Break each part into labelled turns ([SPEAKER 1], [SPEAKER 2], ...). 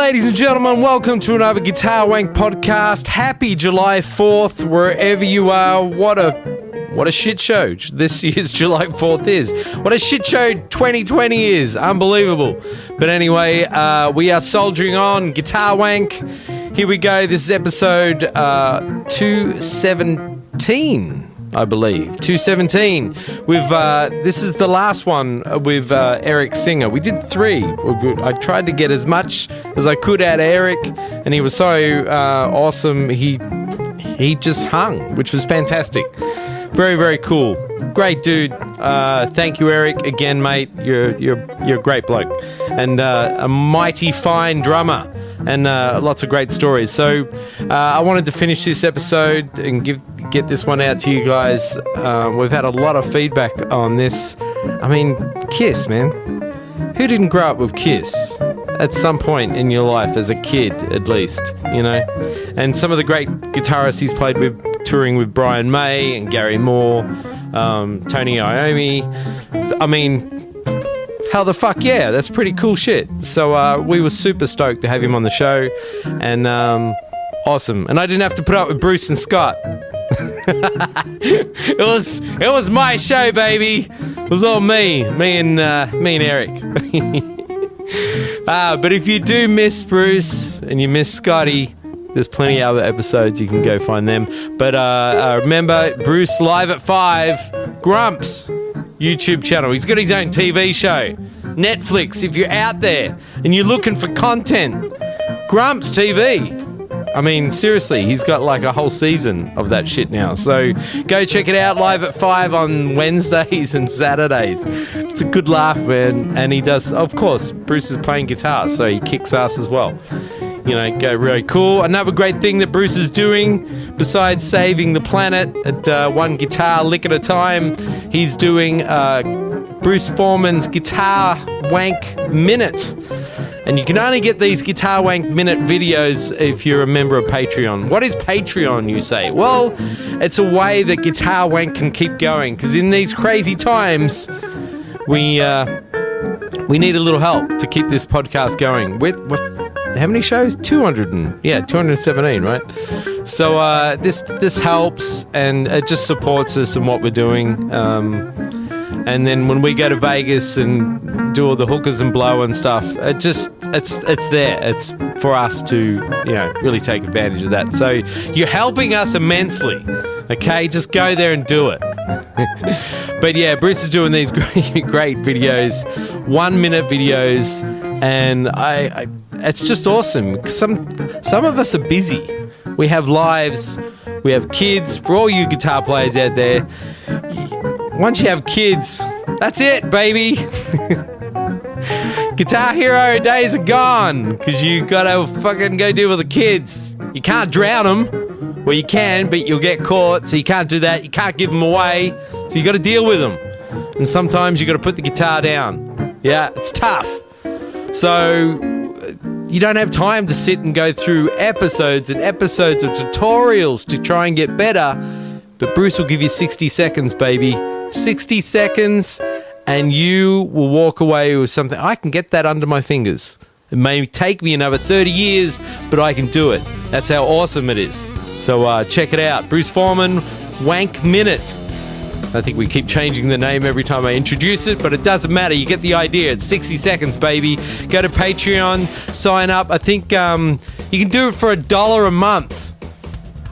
[SPEAKER 1] ladies and gentlemen, welcome to another GuitarWank Podcast. Happy July 4th, wherever you are. What a shit show this year's July 4th is. What a shit show 2020 is. Unbelievable. But anyway, we are soldiering on. GuitarWank. Here we go. This is episode 217. I believe 217. This is the last one with Eric Singer. We did 3. I tried to get as much as I could out of Eric, and he was so awesome. He just hung, which was fantastic. Very, very cool. Great dude. Thank you, Eric, again, mate. You're a great bloke and a mighty fine drummer. And lots of great stories. So I wanted to finish this episode and get this one out to you guys. We've had a lot of feedback on this. I mean, Kiss, man. Who didn't grow up with Kiss at some point in your life as a kid, at least, you know? And some of the great guitarists he's played with, touring with Brian May and Gary Moore, Tony Iommi. I mean, hell the fuck yeah, that's pretty cool shit. So we were super stoked to have him on the show, and awesome. And I didn't have to put up with Bruce and Scott. It was my show, baby. It was all me and Eric. But if you do miss Bruce and you miss Scotty, there's plenty of other episodes, you can go find them. But remember, Bruce live at 5, Grumps YouTube channel. He's got his own TV show. Netflix, if you're out there and you're looking for content, Grumps TV. I mean, seriously, he's got like a whole season of that shit now. So go check it out, live at 5 on Wednesdays and Saturdays. It's a good laugh, man. And he does, of course, Bruce is playing guitar, so he kicks ass as well. You know, go really cool. Another great thing that Bruce is doing, besides saving the planet at one guitar lick at a time, he's doing Bruce Forman's GuitarWank Minute. And you can only get these GuitarWank Minute videos if you're a member of Patreon. What is Patreon, you say? Well, it's a way that GuitarWank can keep going, because in these crazy times, we need a little help to keep this podcast going. With how many shows? 217, right? So this helps, and it just supports us in what we're doing. And then when we go to Vegas and do all the hookers and blow and stuff, it's there. It's for us to, really take advantage of that. So you're helping us immensely. Okay, just go there and do it. But yeah, Bruce is doing these great videos, 1-minute videos, and it's just awesome. Some of us are busy. We have lives, we have kids. For all you guitar players out there, once you have kids, that's it, baby. Guitar Hero days are gone, because you gotta fucking go deal with the kids. You can't drown them. Well, you can, but you'll get caught, so you can't do that. You can't give them away, so you gotta deal with them. And sometimes you gotta put the guitar down. Yeah, it's tough. So you don't have time to sit and go through episodes and episodes of tutorials to try and get better. But Bruce will give you 60 seconds, baby. 60 seconds, and you will walk away with something. I can get that under my fingers. It may take me another 30 years, but I can do it. That's how awesome it is. So check it out. Bruce Forman, Wank Minute. I think we keep changing the name every time I introduce it, but it doesn't matter. You get the idea. It's 60 seconds, baby. Go to Patreon, sign up. I think you can do it for $1 a month.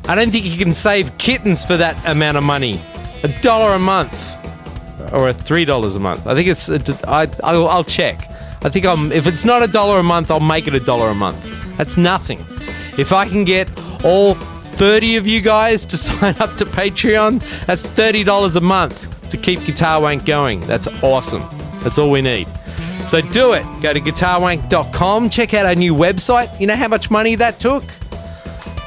[SPEAKER 1] I don't think you can save kittens for that amount of money. $1 a month, or $3 a month. I think it's. I'll check. I think if it's not $1 a month, I'll make it $1 a month. That's nothing. If I can get all 30 of you guys to sign up to Patreon, that's $30 a month to keep GuitarWank going. That's awesome. That's all we need. So do it. Go to guitarwank.com. Check out our new website. You know how much money that took?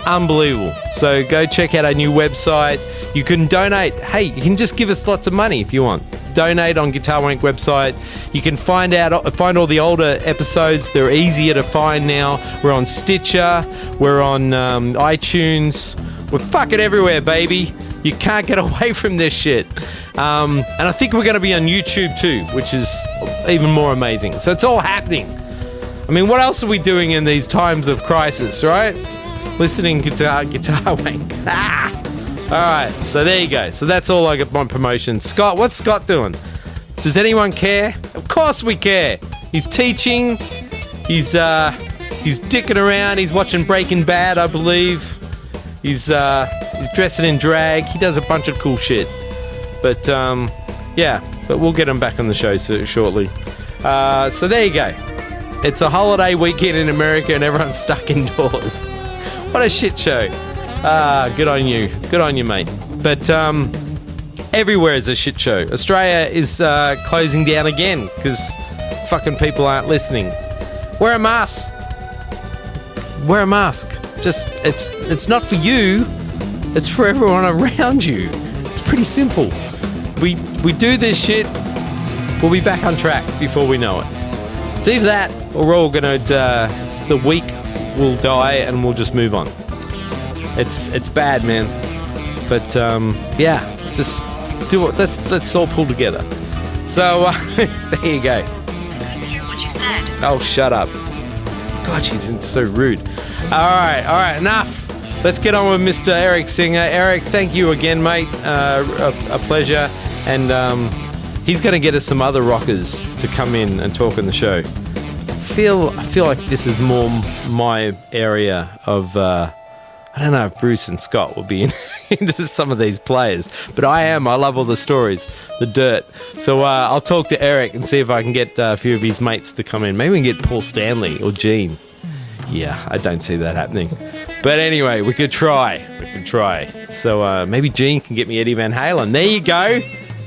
[SPEAKER 1] Unbelievable. So go check out our new website. You can donate. Hey, you can just give us lots of money if you want. Donate on GuitarWank website. You can find all the older episodes. They're easier to find now. We're on Stitcher. We're on iTunes. We're fucking everywhere, baby. You can't get away from this shit. And I think we're going to be on YouTube too, which is even more amazing. So it's all happening. I mean, what else are we doing in these times of crisis, right? Listening GuitarWank. All right, so there you go. So that's all I got my promotion. Scott, what's Scott doing? Does anyone care? Of course we care. He's teaching. He's dicking around. He's watching Breaking Bad, I believe. He's dressing in drag. He does a bunch of cool shit. But yeah, but we'll get him back on the show shortly. So there you go. It's a holiday weekend in America and everyone's stuck indoors. What a shit show. Good on you. Good on you, mate. But everywhere is a shit show. Australia is closing down again because fucking people aren't listening. Wear a mask. Wear a mask. Just, it's not for you. It's for everyone around you. It's pretty simple. We do this shit, we'll be back on track before we know it. It's either that or we're all gonna, the weak will die and we'll just move on. It's bad, man. But yeah, just do it. Let's all pull together. So there you go.
[SPEAKER 2] Couldn't hear what you said.
[SPEAKER 1] Oh, shut up. God, she's so rude. All right, enough. Let's get on with Mr. Eric Singer. Eric, thank you again, mate. A pleasure. And he's going to get us some other rockers to come in and talk on the show. I feel like this is more my area of. I don't know if Bruce and Scott will be into some of these players, but I am. I love all the stories, the dirt. So I'll talk to Eric and see if I can get a few of his mates to come in. Maybe we can get Paul Stanley or Gene. Yeah, I don't see that happening. But anyway, we could try. So maybe Gene can get me Eddie Van Halen. There you go.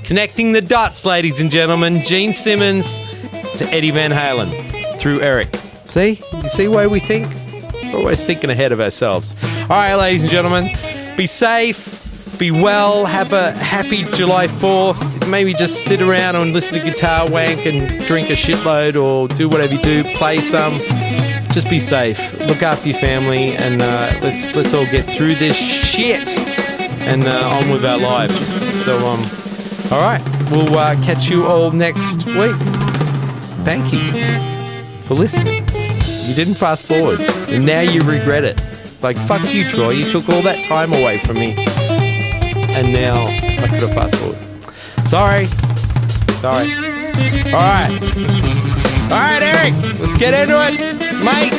[SPEAKER 1] Connecting the dots, ladies and gentlemen. Gene Simmons to Eddie Van Halen through Eric. See? You see why we think? We're always thinking ahead of ourselves. All right, ladies and gentlemen, be safe, be well, have a happy July 4th. Maybe just sit around and listen to GuitarWank and drink a shitload or do whatever you do, play some. Just be safe, look after your family, and let's all get through this shit and on with our lives. So, all right, we'll catch you all next week. Thank you for listening. You didn't fast forward, and now you regret it. Like, fuck you, Troy. You took all that time away from me, and now I could have fast forward. Sorry. All right, Eric. Let's get into it, mate.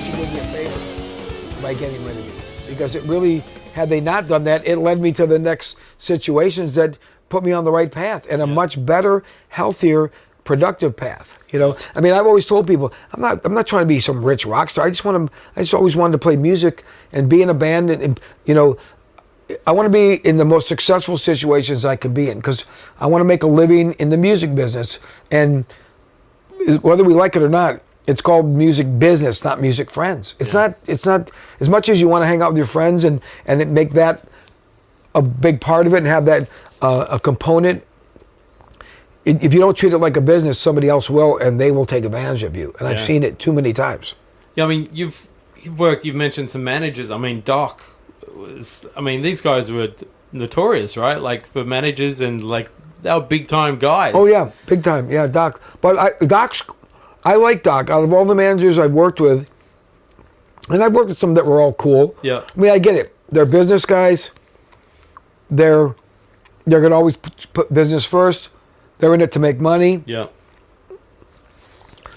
[SPEAKER 3] actually did me a favor by getting rid of me, because it really, had they not done that, it led me to the next situations that put me on the right path and a much better, healthier, productive path. You know, I mean, I've always told people, I'm not trying to be some rich rock star. I just always wanted to play music and be in a band, and you know, I want to be in the most successful situations I can be in, because I want to make a living in the music business. And whether we like it or not, it's called music business, not music friends. It's not as much as you want to hang out with your friends and make that a big part of it and have that a component. If you don't treat it like a business, somebody else will, and they will take advantage of you. And I've seen it too many times.
[SPEAKER 1] Yeah, I mean, you've mentioned some managers. I mean, Doc these guys were notorious, right? Like, for managers, and like, they were big time guys.
[SPEAKER 3] Oh yeah, big time. Yeah, Doc. But I like Doc. Out of all the managers I've worked with, and I've worked with some that were all cool.
[SPEAKER 1] Yeah.
[SPEAKER 3] I mean, I get it. They're business guys. They're going to always put business first. They're in it to make money.
[SPEAKER 1] Yeah.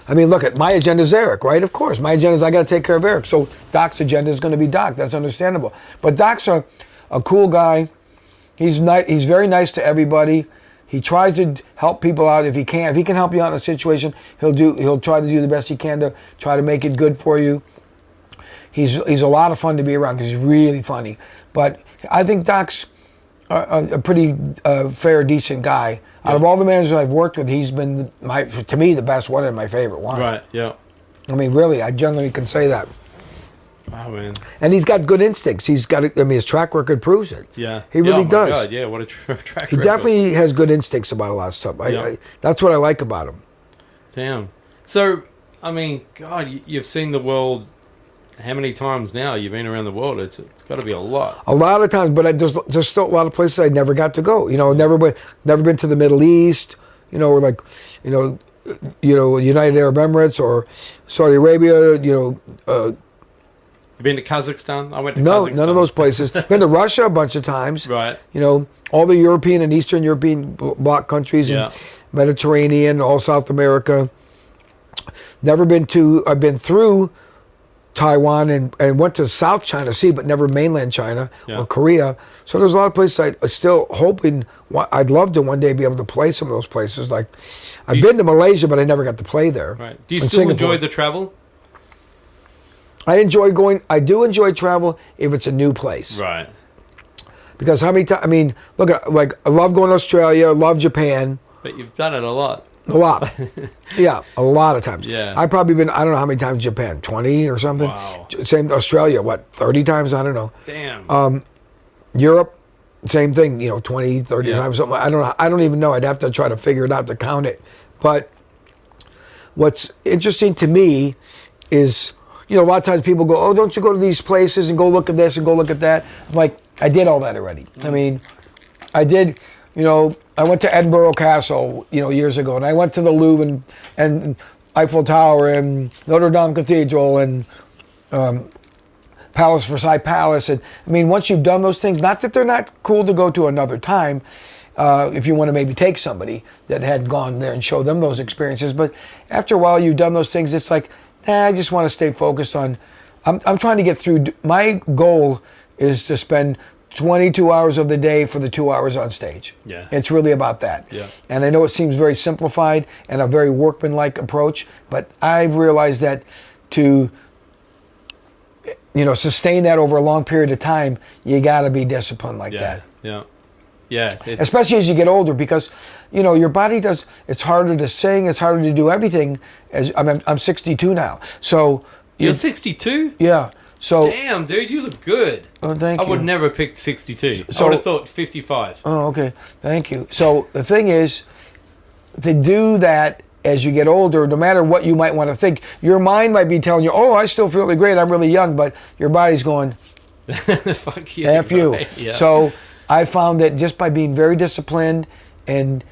[SPEAKER 3] I mean, look, at my agenda is Eric, right? Of course. My agenda is I got to take care of Eric. So Doc's agenda is going to be Doc. That's understandable. But Doc's a cool guy. He's very nice to everybody. He tries to help people out if he can. If he can help you out in a situation, he'll try to do the best he can to try to make it good for you. He's a lot of fun to be around because he's really funny. But I think Doc's a pretty fair, decent guy. Out of all the managers I've worked with, he's been to me the best one and my favorite one.
[SPEAKER 1] Right. Yeah.
[SPEAKER 3] I mean, really, I generally can say that.
[SPEAKER 1] Oh man.
[SPEAKER 3] And he's got good instincts. He's got. I mean, his track record proves it.
[SPEAKER 1] Yeah.
[SPEAKER 3] He really does.
[SPEAKER 1] God, yeah. What a track record.
[SPEAKER 3] He definitely has good instincts about a lot of stuff. That's what I like about him.
[SPEAKER 1] Damn. So, I mean, God, you've seen the world. How many times now you've been around the world? It's got to be a lot.
[SPEAKER 3] A lot of times, but there's still a lot of places I never got to go. You know, never been to the Middle East. You know, or like, United Arab Emirates or Saudi Arabia.
[SPEAKER 1] You've been to Kazakhstan? I went to Kazakhstan.
[SPEAKER 3] No, none of those places. Been to Russia a bunch of times.
[SPEAKER 1] Right.
[SPEAKER 3] You know, all the European and Eastern European bloc countries, and Mediterranean, all South America. I've been through Taiwan and went to South China Sea, but never mainland China or Korea. So there's a lot of places I still hoping. I'd love to one day be able to play some of those places. Like, I've been to Malaysia, but I never got to play there.
[SPEAKER 1] Right. Do you still enjoy the travel?
[SPEAKER 3] I enjoy going. I do enjoy travel if it's a new place.
[SPEAKER 1] Right.
[SPEAKER 3] Because how many times? I mean, look, I love going to Australia. I love Japan.
[SPEAKER 1] But you've done it a lot.
[SPEAKER 3] A lot. Yeah, a lot of times.
[SPEAKER 1] Yeah.
[SPEAKER 3] I've probably been, I don't know how many times in Japan, 20 or something.
[SPEAKER 1] Wow.
[SPEAKER 3] Same Australia, 30 times? I don't know.
[SPEAKER 1] Damn.
[SPEAKER 3] Europe, same thing, 20, 30 times, something. I don't know. I don't even know. I'd have to try to figure it out to count it. But what's interesting to me is, a lot of times people go, oh, don't you go to these places and go look at this and go look at that? I'm like, I did all that already. I mean, I did, I went to Edinburgh Castle, years ago, and I went to the Louvre and Eiffel Tower and Notre Dame Cathedral and Versailles Palace. And I mean, once you've done those things, not that they're not cool to go to another time, if you want to maybe take somebody that hadn't gone there and show them those experiences. But after a while, you've done those things, it's like, I just want to stay focused on. I'm trying to get through. My goal is to spend 22 hours of the day for the 2 hours on stage.
[SPEAKER 1] Yeah.
[SPEAKER 3] It's really about that.
[SPEAKER 1] Yeah.
[SPEAKER 3] And I know it seems very simplified and a very workmanlike approach, but I've realized that to sustain that over a long period of time, you got to be disciplined like that.
[SPEAKER 1] Yeah. Yeah.
[SPEAKER 3] Especially as you get older, because your body does. It's harder to sing. It's harder to do everything. I'm 62 now, so
[SPEAKER 1] you're 62.
[SPEAKER 3] Yeah. So
[SPEAKER 1] damn, dude, you look good.
[SPEAKER 3] Oh, thank you.
[SPEAKER 1] I would never have picked 62.
[SPEAKER 3] So,
[SPEAKER 1] I would have thought 55.
[SPEAKER 3] Oh, okay. Thank you. So the thing is, to do that as you get older, no matter what you might want to think, your mind might be telling you, oh, I still feel really great, I'm really young, but your body's going,
[SPEAKER 1] fuck you.
[SPEAKER 3] F you.
[SPEAKER 1] Right? Yeah.
[SPEAKER 3] So I found that just by being very disciplined and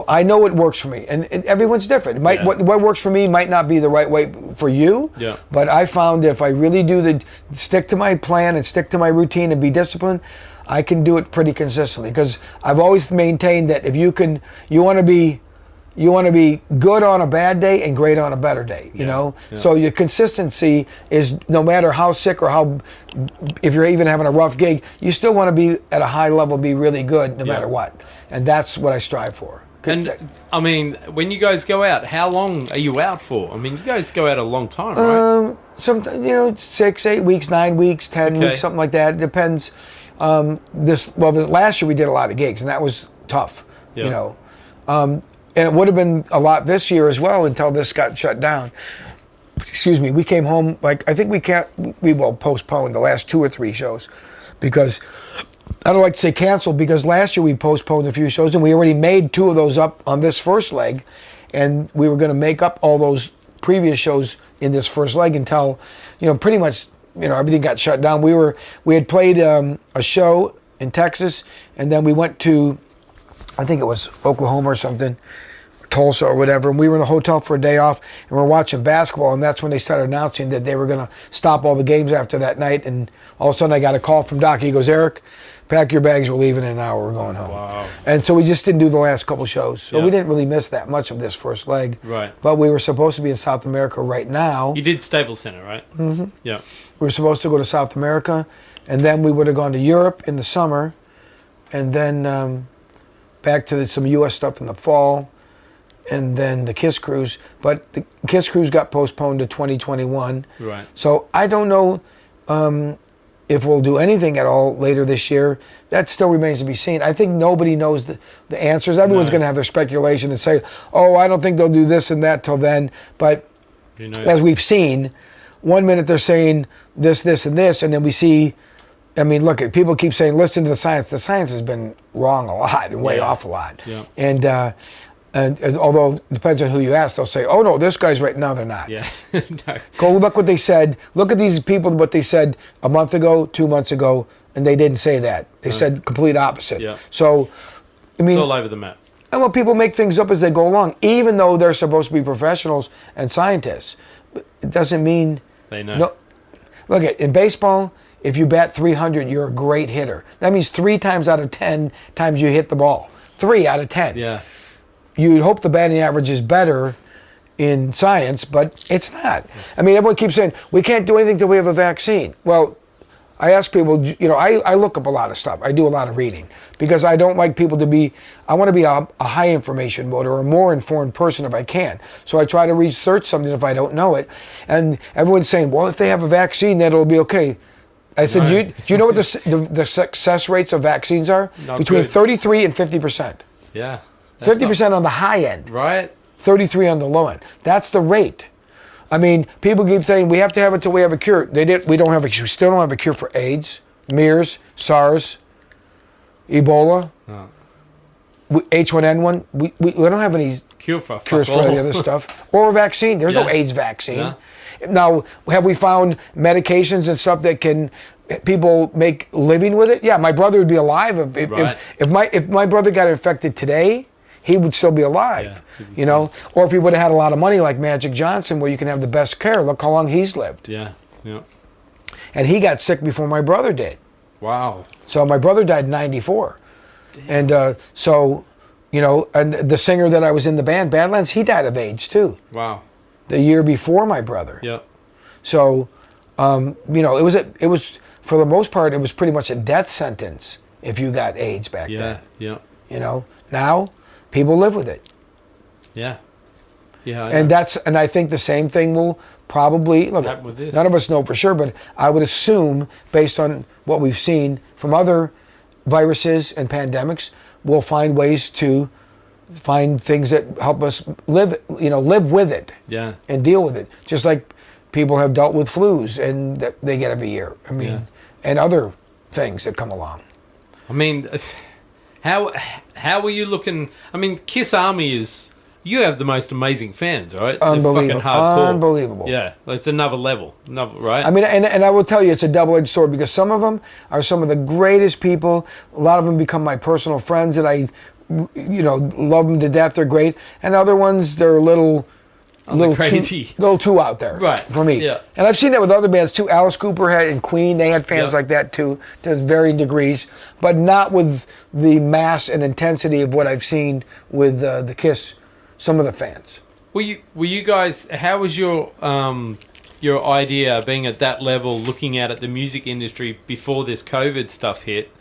[SPEAKER 3] I know what works for me, and everyone's different. What works for me might not be the right way for you.
[SPEAKER 1] Yeah.
[SPEAKER 3] But I found if I really stick to my plan and stick to my routine and be disciplined, I can do it pretty consistently. Because I've always maintained that if you want to be, you want to be good on a bad day and great on a better day, you know?
[SPEAKER 1] Yeah.
[SPEAKER 3] So your consistency is no matter how sick or if you're even having a rough gig, you still want to be at a high level, be really good no matter what. And that's what I strive for.
[SPEAKER 1] And I mean, when you guys go out, how long are you out for? I mean, you guys go out a long time, right?
[SPEAKER 3] Sometimes, 6, 8 weeks, 9 weeks, 10 weeks, something like that. It depends. Last year we did a lot of gigs, and that was tough, you know. And it would have been a lot this year as well until this got shut down. Excuse me. We came home, I think we postponed the last 2 or 3 shows because I don't like to say canceled because last year we postponed a few shows and we already made 2 of those up on this first leg, and we were going to make up all those previous shows in this first leg until, pretty much, everything got shut down. We had played a show in Texas, and then we went to, I think it was Oklahoma or something, Tulsa or whatever, and we were in a hotel for a day off, and we're watching basketball, and that's when they started announcing that they were going to stop all the games after that night, and all of a sudden I got a call from Doc. He goes, "Eric, pack your bags, we're leaving in an hour, we're going home."
[SPEAKER 1] Wow.
[SPEAKER 3] And so we just didn't do the last couple shows. So we didn't really miss that much of this first leg.
[SPEAKER 1] Right.
[SPEAKER 3] But we were supposed to be in South America right now.
[SPEAKER 1] You did Staples Center, right? Mm-hmm. Yeah.
[SPEAKER 3] We were supposed to go to South America, and then we would have gone to Europe in the summer, and then back to some U.S. stuff in the fall, and then the Kiss Cruise. But the Kiss Cruise got postponed to 2021.
[SPEAKER 1] Right.
[SPEAKER 3] So I don't know if we'll do anything at all later this year. That still remains to be seen. I think nobody knows the answers. Everyone's going to have their speculation and say, "Oh, I don't think they'll do this and that till then." But as we've seen, one minute they're saying this, this, and this, and then we see, look, people keep saying, listen to the science. The science has been wrong a lot and way off a lot. Yeah. And although it depends on who you ask, they'll say, "Oh no, this guy's right." No, they're not.
[SPEAKER 1] Yeah. No.
[SPEAKER 3] Go look what they said. Look at these people, what they said a month ago, 2 months ago, and they didn't say that. They said complete opposite.
[SPEAKER 1] Yeah.
[SPEAKER 3] So,
[SPEAKER 1] it's all over the map.
[SPEAKER 3] And well, people make things up as they go along, even though they're supposed to be professionals and scientists. It doesn't mean
[SPEAKER 1] they know.
[SPEAKER 3] No, look in baseball. If you bat 300, you're a great hitter. That means 3 times out of 10 times you hit the ball. 3 out of 10.
[SPEAKER 1] Yeah.
[SPEAKER 3] You'd hope the batting average is better in science, but it's not. Everyone keeps saying, we can't do anything till we have a vaccine. Well, I ask people, I look up a lot of stuff. I do a lot of reading because I don't like people to be, I want to be a high information mode or a more informed person if I can. So I try to research something if I don't know it. And everyone's saying, well, if they have a vaccine, then it'll be okay. I said, do you know what the success rates of vaccines are? Between 33 and 50%.
[SPEAKER 1] Yeah.
[SPEAKER 3] 50% on the high end.
[SPEAKER 1] Right.
[SPEAKER 3] 33 on the low end. That's the rate. People keep saying we have to have it till we have a cure. We still don't have a cure for AIDS, MERS, SARS, Ebola, H1N1. We don't have any cures for any other stuff. Or a vaccine. There's no AIDS vaccine. Yeah. Now, have we found medications and stuff that can people make living with it? Yeah, my brother would be alive if my brother got infected today. He would still be alive, Or if he would have had a lot of money like Magic Johnson, where you can have the best care. Look how long he's lived.
[SPEAKER 1] Yeah, yeah.
[SPEAKER 3] And he got sick before my brother did.
[SPEAKER 1] Wow.
[SPEAKER 3] So my brother died in 94. Damn. And and the singer that I was in the band, Badlands, he died of AIDS too.
[SPEAKER 1] Wow.
[SPEAKER 3] The year before my brother.
[SPEAKER 1] Yeah.
[SPEAKER 3] So, it was for the most part, it was pretty much a death sentence if you got AIDS back then.
[SPEAKER 1] Yeah.
[SPEAKER 3] Now people live with it.
[SPEAKER 1] Yeah. Yeah.
[SPEAKER 3] And I think the same thing will probably look. None of us know for sure, but I would assume, based on what we've seen from other viruses and pandemics, we'll find ways to find things that help us live with it.
[SPEAKER 1] Yeah. And
[SPEAKER 3] deal with it, just like people have dealt with flus and that they get every year. And other things that come along.
[SPEAKER 1] How were you looking? Kiss Army is, you have the most amazing fans, right?
[SPEAKER 3] Unbelievable.
[SPEAKER 1] They're fucking hardcore.
[SPEAKER 3] Unbelievable.
[SPEAKER 1] Yeah, it's another level, right?
[SPEAKER 3] And I will tell you, it's a double-edged sword because some of them are some of the greatest people. A lot of them become my personal friends that I, love them to death. They're great. And other ones, they're a little
[SPEAKER 1] crazy.
[SPEAKER 3] A little too out there,
[SPEAKER 1] right?
[SPEAKER 3] For me.
[SPEAKER 1] Yeah. And
[SPEAKER 3] I've seen that with other bands too. Alice Cooper and Queen, they had fans like that too, to varying degrees, but not with the mass and intensity of what I've seen with the Kiss some of the fans.
[SPEAKER 1] Were you guys? How was your idea being at that level, looking out at the music industry before this COVID stuff hit?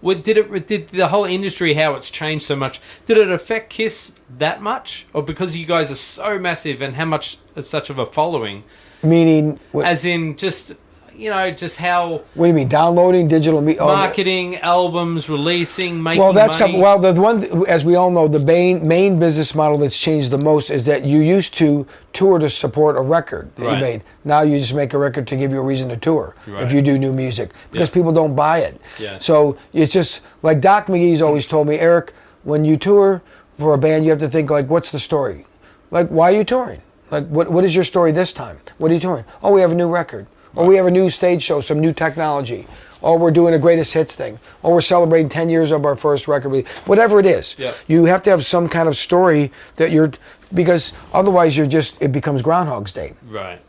[SPEAKER 1] Did the whole industry, how it's changed so much, did it affect Kiss that much, or because you guys are so massive and how much such of a following?
[SPEAKER 3] Meaning,
[SPEAKER 1] as in just. Just how...
[SPEAKER 3] What do you mean? Downloading digital media?
[SPEAKER 1] Marketing, albums, releasing, making
[SPEAKER 3] money? The one, as we all know, the main business model that's changed the most is that you used to tour to support a record that you made. Now you just make a record to give you a reason to tour if you do new music. Because people don't buy it. Yeah. So it's just, like Doc McGee's always told me, Eric, when you tour for a band, you have to think, like, what's the story? Like, why are you touring? Like, what is your story this time? What are you touring? Oh, we have a new record. Or we have a new stage show, some new technology. Or we're doing a greatest hits thing. Or we're celebrating 10 years of our first record. Whatever it is. Yep. You have to have some kind of story that because otherwise it becomes Groundhog's Day.
[SPEAKER 1] Right.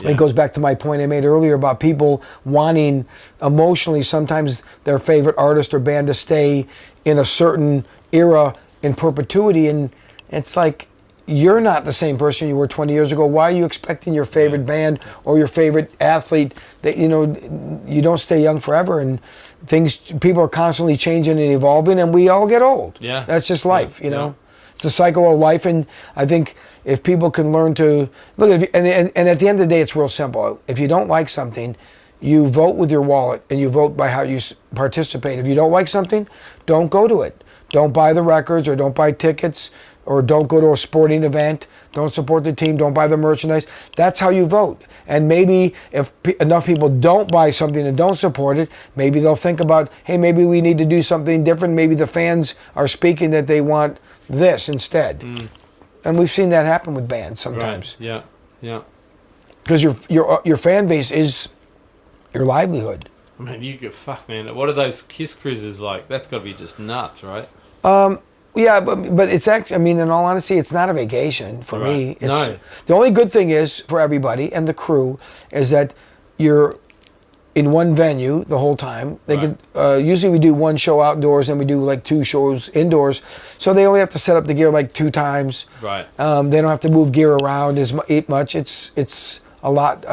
[SPEAKER 3] Yeah. It goes back to my point I made earlier about people wanting emotionally sometimes their favorite artist or band to stay in a certain era in perpetuity. And it's like, you're not the same person you were 20 years ago. Why are you expecting your favorite band or your favorite athlete that, you don't stay young forever, and people are constantly changing and evolving, and we all get old. Yeah. That's just life, you know. It's a cycle of life, and I think if people can learn to look and at the end of the day, it's real simple. If you don't like something, you vote with your wallet and you vote by how you participate. If you don't like something, don't go to it. Don't buy the records or don't buy tickets. Or don't go to a sporting event, don't support the team, don't buy the merchandise. That's how you vote. And maybe if enough people don't buy something and don't support it, maybe they'll think about, hey, maybe we need to do something different. Maybe the fans are speaking that they want this instead. Mm. And we've seen that happen with bands sometimes.
[SPEAKER 1] Right. Yeah.
[SPEAKER 3] Because your fan base is your livelihood.
[SPEAKER 1] Man, man. What are those Kiss cruises like? That's got to be just nuts, right?
[SPEAKER 3] Yeah, but it's actually, in all honesty, it's not a vacation for me.
[SPEAKER 1] No.
[SPEAKER 3] The only good thing is, for everybody and the crew, is that you're in one venue the whole time. They can usually we do one show outdoors and we do like 2 shows indoors. So they only have to set up the gear like 2 times. Right. They don't have to move gear around as much. It's a lot.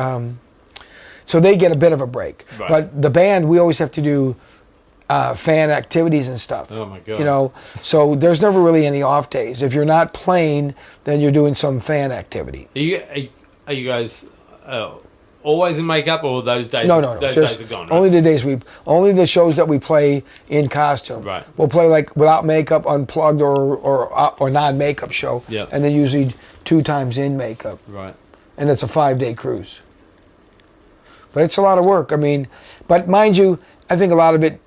[SPEAKER 3] So they get a bit of a break. Right. But the band, we always have to do fan activities and stuff.
[SPEAKER 1] Oh my God.
[SPEAKER 3] So there's never really any off days. If you're not playing, then you're doing some fan activity.
[SPEAKER 1] Are you guys always in makeup, or those days?
[SPEAKER 3] No.
[SPEAKER 1] Those days are gone. Right?
[SPEAKER 3] Only the shows that we play in costume. Right. We'll play like without makeup, unplugged, or non-makeup show. Yeah. And then usually 2 times in makeup. Right. And it's a 5-day cruise. But it's a lot of work. But mind you, I think a lot of it.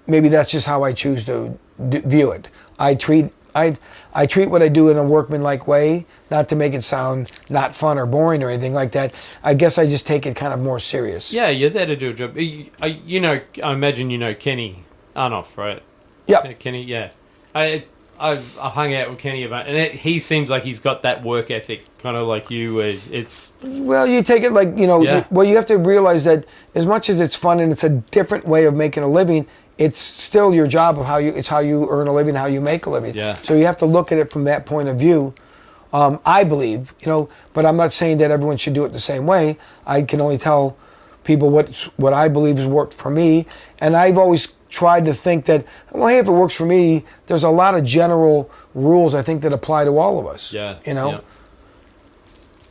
[SPEAKER 3] Maybe that's just how I choose to view it. I treat what I do in a workmanlike way, not to make it sound not fun or boring or anything like that. I guess I just take it kind of more serious.
[SPEAKER 1] Yeah, you're there to do a job. I imagine you know Kenny Arnoff, right?
[SPEAKER 3] Yeah.
[SPEAKER 1] Kenny, yeah. I hung out with Kenny and he seems like he's got that work ethic, kind of like you.
[SPEAKER 3] Well, you take it like, you have to realize that as much as it's fun and it's a different way of making a living, it's still your job of how you earn a living, how you make a living. Yeah. So you have to look at it from that point of view. I believe, but I'm not saying that everyone should do it the same way. I can only tell people what I believe has worked for me. And I've always tried to think that, well, hey, if it works for me, there's a lot of general rules I think that apply to all of us. Yeah. Yeah.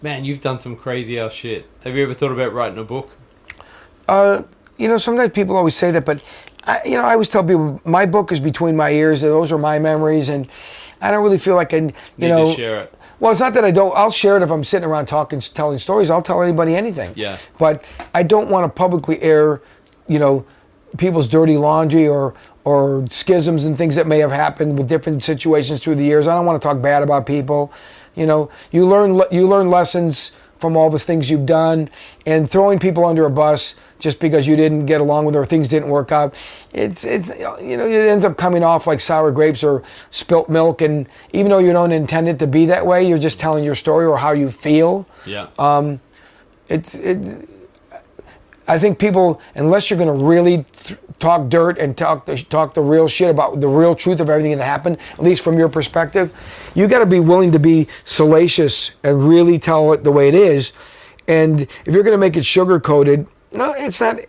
[SPEAKER 1] Man, you've done some crazy ass shit. Have you ever thought about writing a book?
[SPEAKER 3] Sometimes people always say that, but I always tell people my book is between my ears. Those are my memories, and I don't really feel like I need
[SPEAKER 1] to share it.
[SPEAKER 3] Well, it's not that I don't. I'll share it if I'm sitting around telling stories. I'll tell anybody anything. Yeah. But I don't want to publicly air, people's dirty laundry or schisms and things that may have happened with different situations through the years. I don't want to talk bad about people. You learn lessons from all the things you've done, and throwing people under a bus just because you didn't get along with or things didn't work out, it ends up coming off like sour grapes or spilt milk. And even though you don't intend it to be that way, you're just telling your story or how you feel. Yeah. I I think people, unless you're going to really talk dirt and talk the real shit about the real truth of everything that happened, at least from your perspective, you got to be willing to be salacious and really tell it the way it is. And if you're going to make it sugar coated, no, it's not.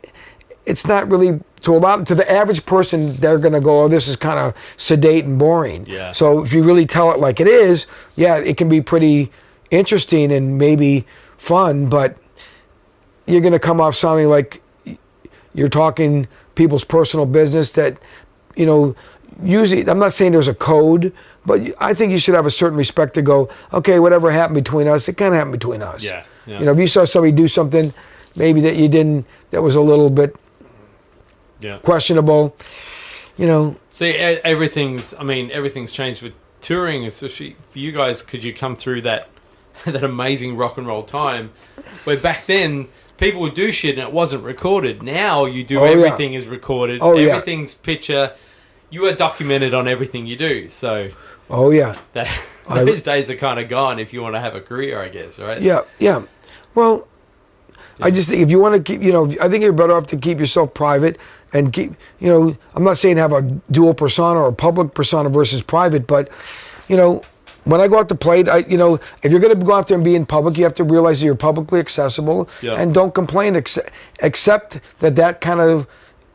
[SPEAKER 3] It's not really to the average person. They're going to go, oh, this is kind of sedate and boring.
[SPEAKER 1] Yeah.
[SPEAKER 3] So if you really tell it like it is, yeah, it can be pretty interesting and maybe fun, but you're going to come off sounding like you're talking people's personal business that, usually, I'm not saying there's a code, but I think you should have a certain respect to go, okay, whatever happened between us, it kind of happened between us.
[SPEAKER 1] Yeah.
[SPEAKER 3] If you saw somebody do something maybe that you didn't, that was a little bit questionable,
[SPEAKER 1] See, everything's changed with touring, especially for you guys, because you come through that amazing rock and roll time where back then people would do shit and it wasn't recorded. Now you do everything is recorded. Everything's picture. You are documented on everything you do. So those days are kind of gone if you want to have a career, I guess, right?
[SPEAKER 3] Yeah. Well, I just think if you want to keep, I think you're better off to keep yourself private and keep, I'm not saying have a dual persona or public persona versus private, but, when I go out to play, if you're going to go out there and be in public, you have to realize that you're publicly accessible and don't complain, accept that kind of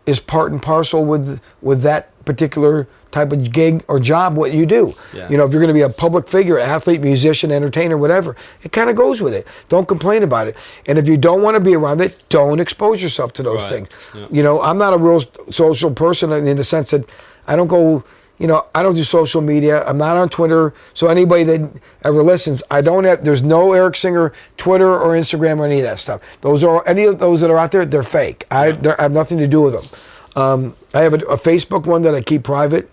[SPEAKER 3] is part and parcel with that particular type of gig or job, what you do.
[SPEAKER 1] Yeah.
[SPEAKER 3] If you're going to be a public figure, athlete, musician, entertainer, whatever, it kind of goes with it. Don't complain about it. And if you don't want to be around it, don't expose yourself to those things. Yeah. I'm not a real social person in the sense that I don't go, I don't do social media. I'm not on Twitter. So anybody that ever listens, there's no Eric Singer Twitter or Instagram or any of that stuff. Any of those that are out there, they're fake. I have nothing to do with them. I have a Facebook one that I keep private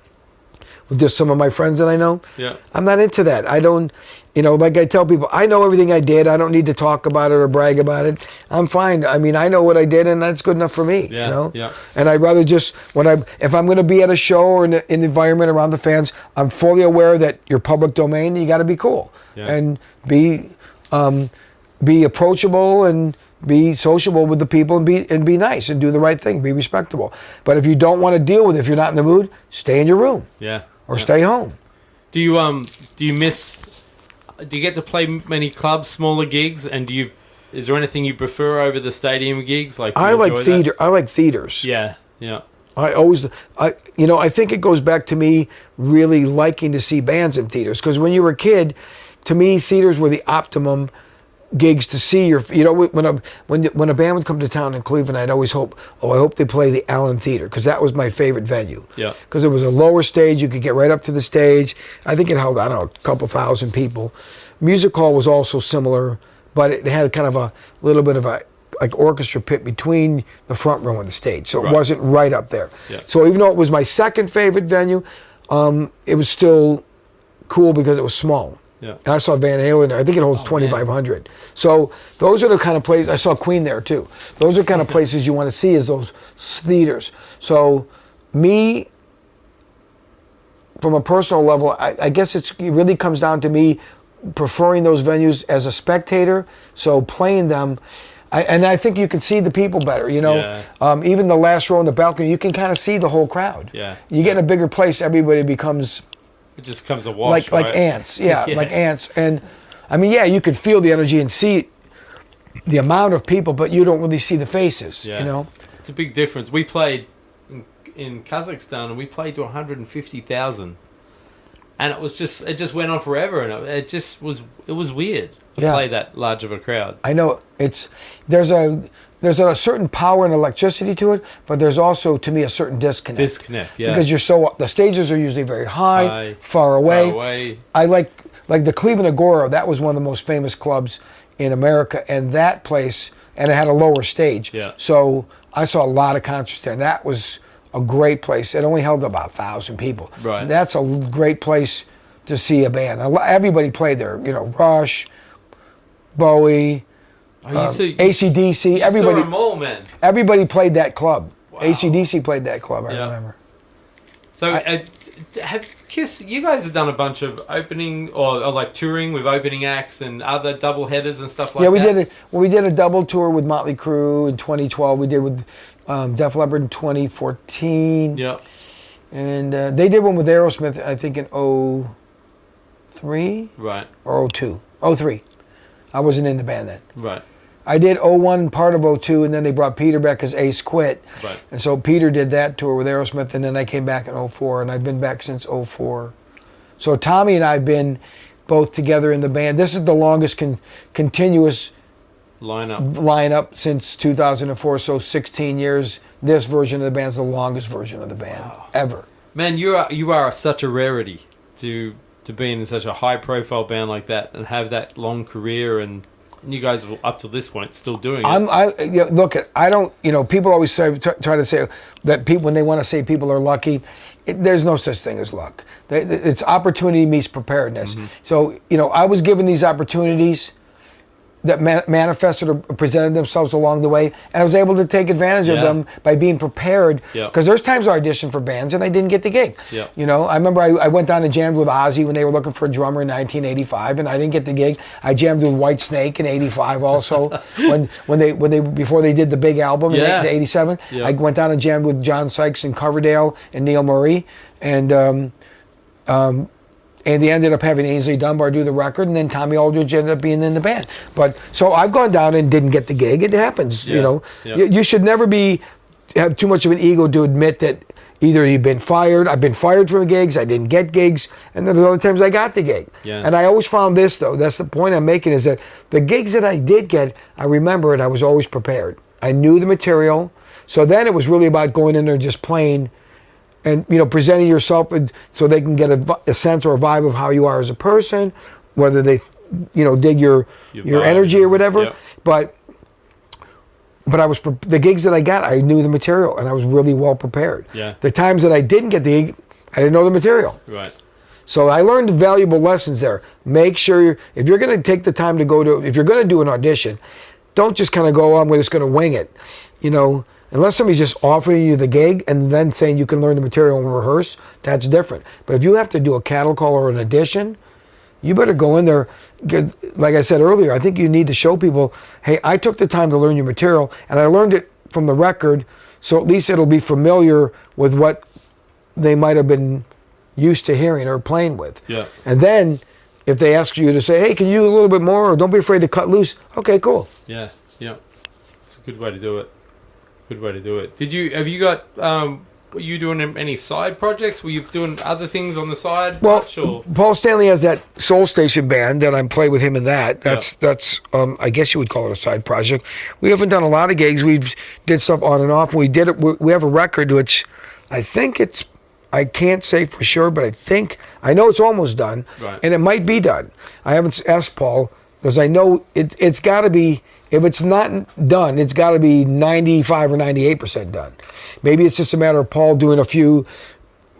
[SPEAKER 3] with just some of my friends that I know.
[SPEAKER 1] Yeah.
[SPEAKER 3] I'm not into that. I don't, like I tell people, I know everything I did. I don't need to talk about it or brag about it. I'm fine. I mean, I know what I did and that's good enough for me,
[SPEAKER 1] Yeah.
[SPEAKER 3] And I'd rather just, if I'm going to be at a show or in the environment around the fans, I'm fully aware that you're public domain, you got to be cool and be approachable and be sociable with the people and be nice and do the right thing, be respectable. But if you don't want to deal with it, if you're not in the mood, stay in your room.
[SPEAKER 1] Yeah.
[SPEAKER 3] Or stay home.
[SPEAKER 1] Do you get to play many clubs, smaller gigs, and is there anything you prefer over the stadium gigs?
[SPEAKER 3] I like theater. I like theaters.
[SPEAKER 1] Yeah.
[SPEAKER 3] I think it goes back to me really liking to see bands in theaters, because when you were a kid, to me theaters were the optimum gigs to see when a band would come to town in Cleveland, I'd always hope they play the Allen Theater, because that was my favorite venue.
[SPEAKER 1] Yeah.
[SPEAKER 3] Because it was a lower stage, you could get right up to the stage. I think it held, I don't know, a couple thousand people. Music Hall was also similar, but it had kind of a little bit of a orchestra pit between the front row and the stage, so it wasn't right up there.
[SPEAKER 1] Yeah.
[SPEAKER 3] So even though it was my second favorite venue, it was still cool because it was small.
[SPEAKER 1] Yeah.
[SPEAKER 3] I saw Van Halen there. I think it holds 2,500. So those are the kind of places. I saw Queen there too. Those are the kind of places you want to see, is those theaters. So me, from a personal level, I guess it really comes down to me preferring those venues as a spectator. So playing them, and I think you can see the people better. Even the last row in the balcony, you can kind of see the whole crowd.
[SPEAKER 1] Yeah.
[SPEAKER 3] You get in a bigger place, everybody becomes.
[SPEAKER 1] It just comes a wash,
[SPEAKER 3] like ants, like ants. And I mean, you could feel the energy and see the amount of people, but you don't really see the faces.
[SPEAKER 1] Yeah. It's a big difference. We played in Kazakhstan, and we played to 150,000, and it just went on forever, and it was weird to play that large of a crowd.
[SPEAKER 3] I know there's a certain power and electricity to it, but there's also, to me, a certain disconnect. Because the stages are usually very high, far away. I like the Cleveland Agora. That was one of the most famous clubs in America, and that place, and it had a lower stage.
[SPEAKER 1] Yeah.
[SPEAKER 3] So I saw a lot of concerts there, and that was a great place. It only held about 1,000 people.
[SPEAKER 1] Right.
[SPEAKER 3] That's a great place to see a band. Everybody played there. Rush, Bowie. AC/DC, everybody.
[SPEAKER 1] Saw them all, man.
[SPEAKER 3] Everybody played that club.
[SPEAKER 1] Wow.
[SPEAKER 3] AC/DC played that club. I remember.
[SPEAKER 1] So, have Kiss? You guys have done a bunch of opening or like touring with opening acts and other double headers and stuff like that.
[SPEAKER 3] Yeah, we did a double tour with Motley Crue in 2012. We did with Def Leppard in 2014.
[SPEAKER 1] Yeah.
[SPEAKER 3] And they did one with Aerosmith, I think, in 03?
[SPEAKER 1] Right.
[SPEAKER 3] Or 02. 03. I wasn't in the band then.
[SPEAKER 1] Right.
[SPEAKER 3] I did 01, part of 02, and then they brought Peter back because Ace quit.
[SPEAKER 1] Right.
[SPEAKER 3] And so Peter did that tour with Aerosmith, and then I came back in 04, and I've been back since 04. So Tommy and I have been both together in the band. This is the longest continuous lineup since 2004, so 16 years. This version of the band is the longest version of the band ever. Man,
[SPEAKER 1] you are such a rarity to be in such a high profile band like that and have that long career, and you guys are up to this point still doing it.
[SPEAKER 3] Look, I don't. People always try to say that people, when they want to say people are lucky, there's no such thing as luck. It's opportunity meets preparedness. Mm-hmm. So I was given these opportunities that manifested or presented themselves along the way, and I was able to take advantage of them by being prepared. Because there's times I auditioned for bands and I didn't get the gig. Yeah. I remember I went down and jammed with Ozzy when they were looking for a drummer in 1985, and I didn't get the gig. I jammed with White Snake in '85 also when they before they did the big album in '87. I went down and jammed with John Sykes and Coverdale and Neil Murray, and they ended up having Ainsley Dunbar do the record, and then Tommy Aldridge ended up being in the band. But so I've gone down and didn't get the gig. It happens, You should never have too much of an ego to admit that either you've been fired. I've been fired from gigs. I didn't get gigs, and then there's other times I got the gig. Yeah. And I always found this though. That's the point I'm making, is that the gigs that I did get, I remember it. I was always prepared. I knew the material. So then it was really about going in there and just playing. And presenting yourself so they can get a sense or a vibe of how you are as a person, whether they, dig your energy or whatever. Yep. But I was the gigs that I got, I knew the material and I was really well prepared. Yeah. The times that I didn't get the gig, I didn't know the material. Right. So I learned valuable lessons there. Make sure if you're going to take the time to if you're going to do an audition, don't just kind of go on, we're just going to wing it, Unless somebody's just offering you the gig and then saying you can learn the material and rehearse, that's different. But if you have to do a cattle call or an audition, you better go in there. Like I said earlier, I think you need to show people, hey, I took the time to learn your material, and I learned it from the record, so at least it'll be familiar with what they might have been used to hearing or playing with. Yeah. And then if they ask you to say, hey, can you do a little bit more, or don't be afraid to cut loose, okay, cool.
[SPEAKER 1] Yeah, yeah. It's a good way to do it. Good way to do it. Have you got, were you doing any side projects? Were you doing other things on the side?
[SPEAKER 3] Well, Paul Stanley has that Soul Station band that I play with him in that. That's I guess you would call it a side project. We haven't done a lot of gigs. We've did stuff on and off. We have a record which I think I can't say for sure, but I know it's almost done. Right. And it might be done. I haven't asked Paul because I know it's got to be. If it's not done, it's got to be 95 or 98% done. Maybe it's just a matter of Paul doing a few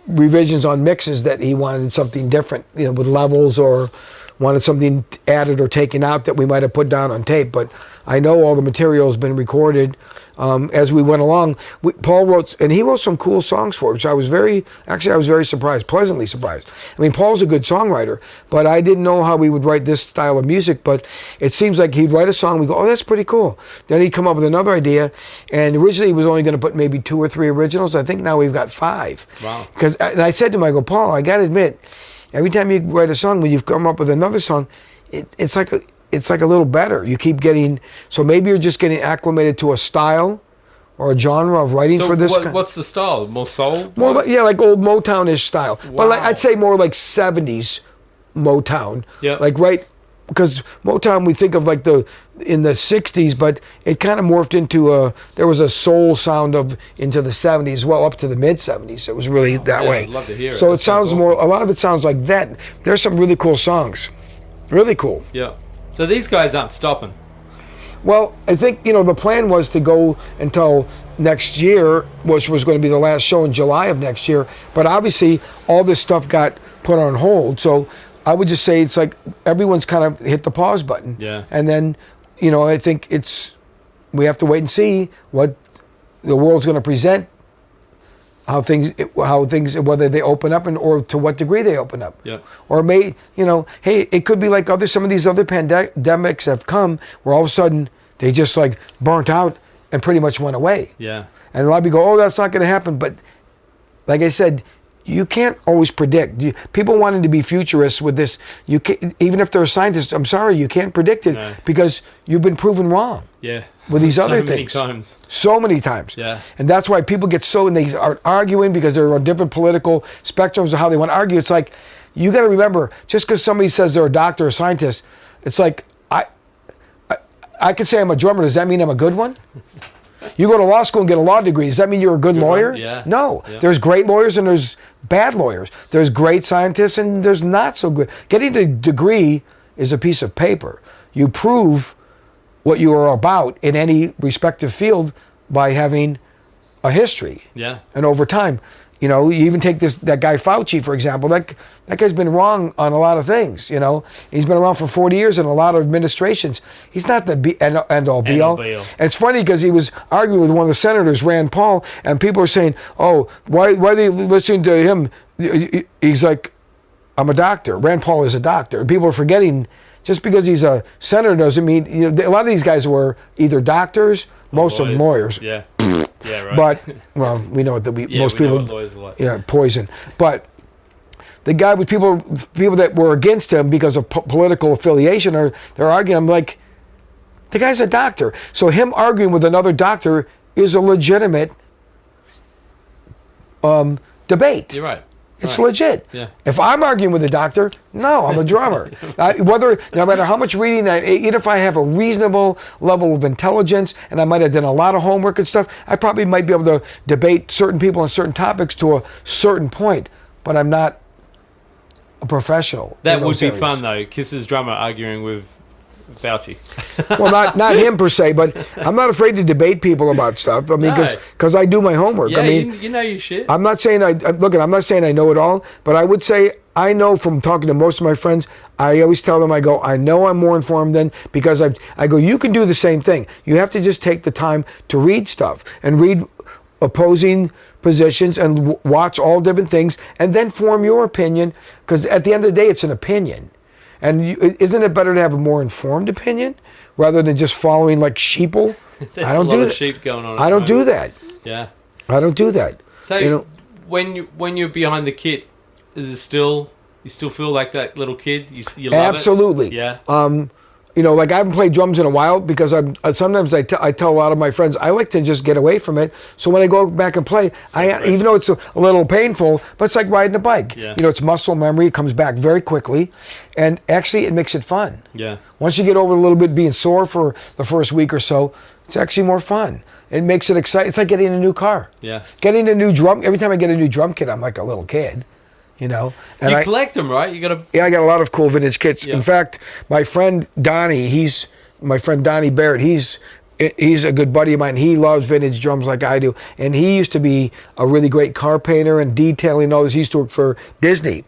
[SPEAKER 3] revisions on mixes that he wanted something different, with levels, or wanted something added or taken out that we might have put down on tape. But I know all the material has been recorded as we went along. Paul wrote some cool songs for it, which I was very surprised, pleasantly surprised. I mean, Paul's a good songwriter, but I didn't know how he would write this style of music, but it seems like he'd write a song, we go, oh, that's pretty cool. Then he'd come up with another idea, and originally he was only going to put maybe 2 or 3 originals. I think now we've got 5. Wow. And I said to him, I go, Paul, I got to admit, every time you write a song, when you've come up with another song, it's like a little better. You keep getting, so maybe you're just getting acclimated to a style or a genre of writing for this.
[SPEAKER 1] What's the style? More soul?
[SPEAKER 3] More like old Motown-ish style. Wow. But I'd say more like 70s Motown. Yeah. Because Motown we think of in the 60s, but it kind of morphed into there was a soul sound into the 70s, well up to the mid 70s. It was really that way. I'd love to hear it. So it sounds awesome. A lot of it sounds like that. There's some really cool songs. Really cool.
[SPEAKER 1] Yeah. So these guys aren't stopping.
[SPEAKER 3] Well, I think, the plan was to go until next year, which was going to be the last show in July of next year. But obviously, all this stuff got put on hold. So I would just say it's like everyone's kind of hit the pause button. Yeah. And then, I think we have to wait and see what the world's going to present how things whether they open up or to what degree they open up.
[SPEAKER 1] Yeah.
[SPEAKER 3] Or hey, it could be like some of these other pandemics have come where all of a sudden they just like burnt out and pretty much went away.
[SPEAKER 1] Yeah.
[SPEAKER 3] And a lot of people go, oh, that's not going to happen. But like I said, you can't always predict. People wanting to be futurists with this, you can't, even if they're scientists, I'm sorry, you can't predict it because you've been proven wrong.
[SPEAKER 1] Yeah.
[SPEAKER 3] With these other things. So many times.
[SPEAKER 1] Yeah. And
[SPEAKER 3] that's why people get and they are arguing because they're on different political spectrums of how they want to argue. It's like, you got to remember, just because somebody says they're a doctor or a scientist, it's like, I could say I'm a drummer. Does that mean I'm a good one? You go to law school and get a law degree. Does that mean you're a good lawyer?
[SPEAKER 1] Yeah.
[SPEAKER 3] No.
[SPEAKER 1] Yeah.
[SPEAKER 3] There's great lawyers and there's bad lawyers. There's great scientists and there's not so good. Getting a degree is a piece of paper. You prove what you are about in any respective field by having a history.
[SPEAKER 1] Yeah.
[SPEAKER 3] And over time, you even take that guy Fauci, for example. That guy's been wrong on a lot of things, He's been around for 40 years in a lot of administrations. He's not the end all be all. And it's funny because he was arguing with one of the senators, Rand Paul, and people are saying, oh, why are they listening to him? He's like, I'm a doctor. Rand Paul is a doctor. And people are forgetting, just because he's a senator doesn't mean, a lot of these guys were either doctors, most of them lawyers.
[SPEAKER 1] Yeah. Yeah, right.
[SPEAKER 3] But, well, we know that most people,
[SPEAKER 1] know what lawyers are like.
[SPEAKER 3] Yeah, poison. But the guy with people that were against him because of political affiliation, they're arguing. I'm like, the guy's a doctor. So him arguing with another doctor is a legitimate debate.
[SPEAKER 1] You're right.
[SPEAKER 3] It's legit.
[SPEAKER 1] Yeah.
[SPEAKER 3] If I'm arguing with a doctor, no, I'm a drummer. No matter how much reading, even if I have a reasonable level of intelligence and I might have done a lot of homework and stuff, I probably might be able to debate certain people on certain topics to a certain point, but I'm not a professional.
[SPEAKER 1] That would be fun, though. Kiss's drummer arguing with Fauci.
[SPEAKER 3] Well, not him per se, but I'm not afraid to debate people about stuff. I mean, because I do my homework.
[SPEAKER 1] Yeah,
[SPEAKER 3] I mean,
[SPEAKER 1] you know your shit.
[SPEAKER 3] I'm not saying I'm not saying I know it all, but I would say I know from talking to most of my friends. I always tell them, I know I'm more informed than, because I go, you can do the same thing. You have to just take the time to read stuff and read opposing positions and watch all different things and then form your opinion, because at the end of the day, it's an opinion. And isn't it better to have a more informed opinion rather than just following like sheeple?
[SPEAKER 1] There's a lot of sheep going on.
[SPEAKER 3] I don't do that.
[SPEAKER 1] Yeah.
[SPEAKER 3] I don't do that.
[SPEAKER 1] So when you're behind the kit, is it still, you still feel like that little kid? You love
[SPEAKER 3] Absolutely.
[SPEAKER 1] it? Yeah.
[SPEAKER 3] Like I haven't played drums in a while because sometimes I tell a lot of my friends I like to just get away from it. So when I go back and play, even though it's a little painful, but it's like riding a bike.
[SPEAKER 1] Yeah.
[SPEAKER 3] It's muscle memory. It comes back very quickly, and actually it makes it fun.
[SPEAKER 1] Yeah.
[SPEAKER 3] Once you get over a little bit being sore for the first week or so, it's actually more fun. It makes it exciting. It's like getting a new car.
[SPEAKER 1] Yeah.
[SPEAKER 3] Getting a new drum. Every time I get a new drum kit, I'm like a little kid. And
[SPEAKER 1] you collect them, right?
[SPEAKER 3] Yeah, I got a lot of cool vintage kits.
[SPEAKER 1] Yeah.
[SPEAKER 3] In fact, my friend Donnie Barrett, he's a good buddy of mine. He loves vintage drums like I do. And he used to be a really great car painter and detailing all this. He used to work for Disney.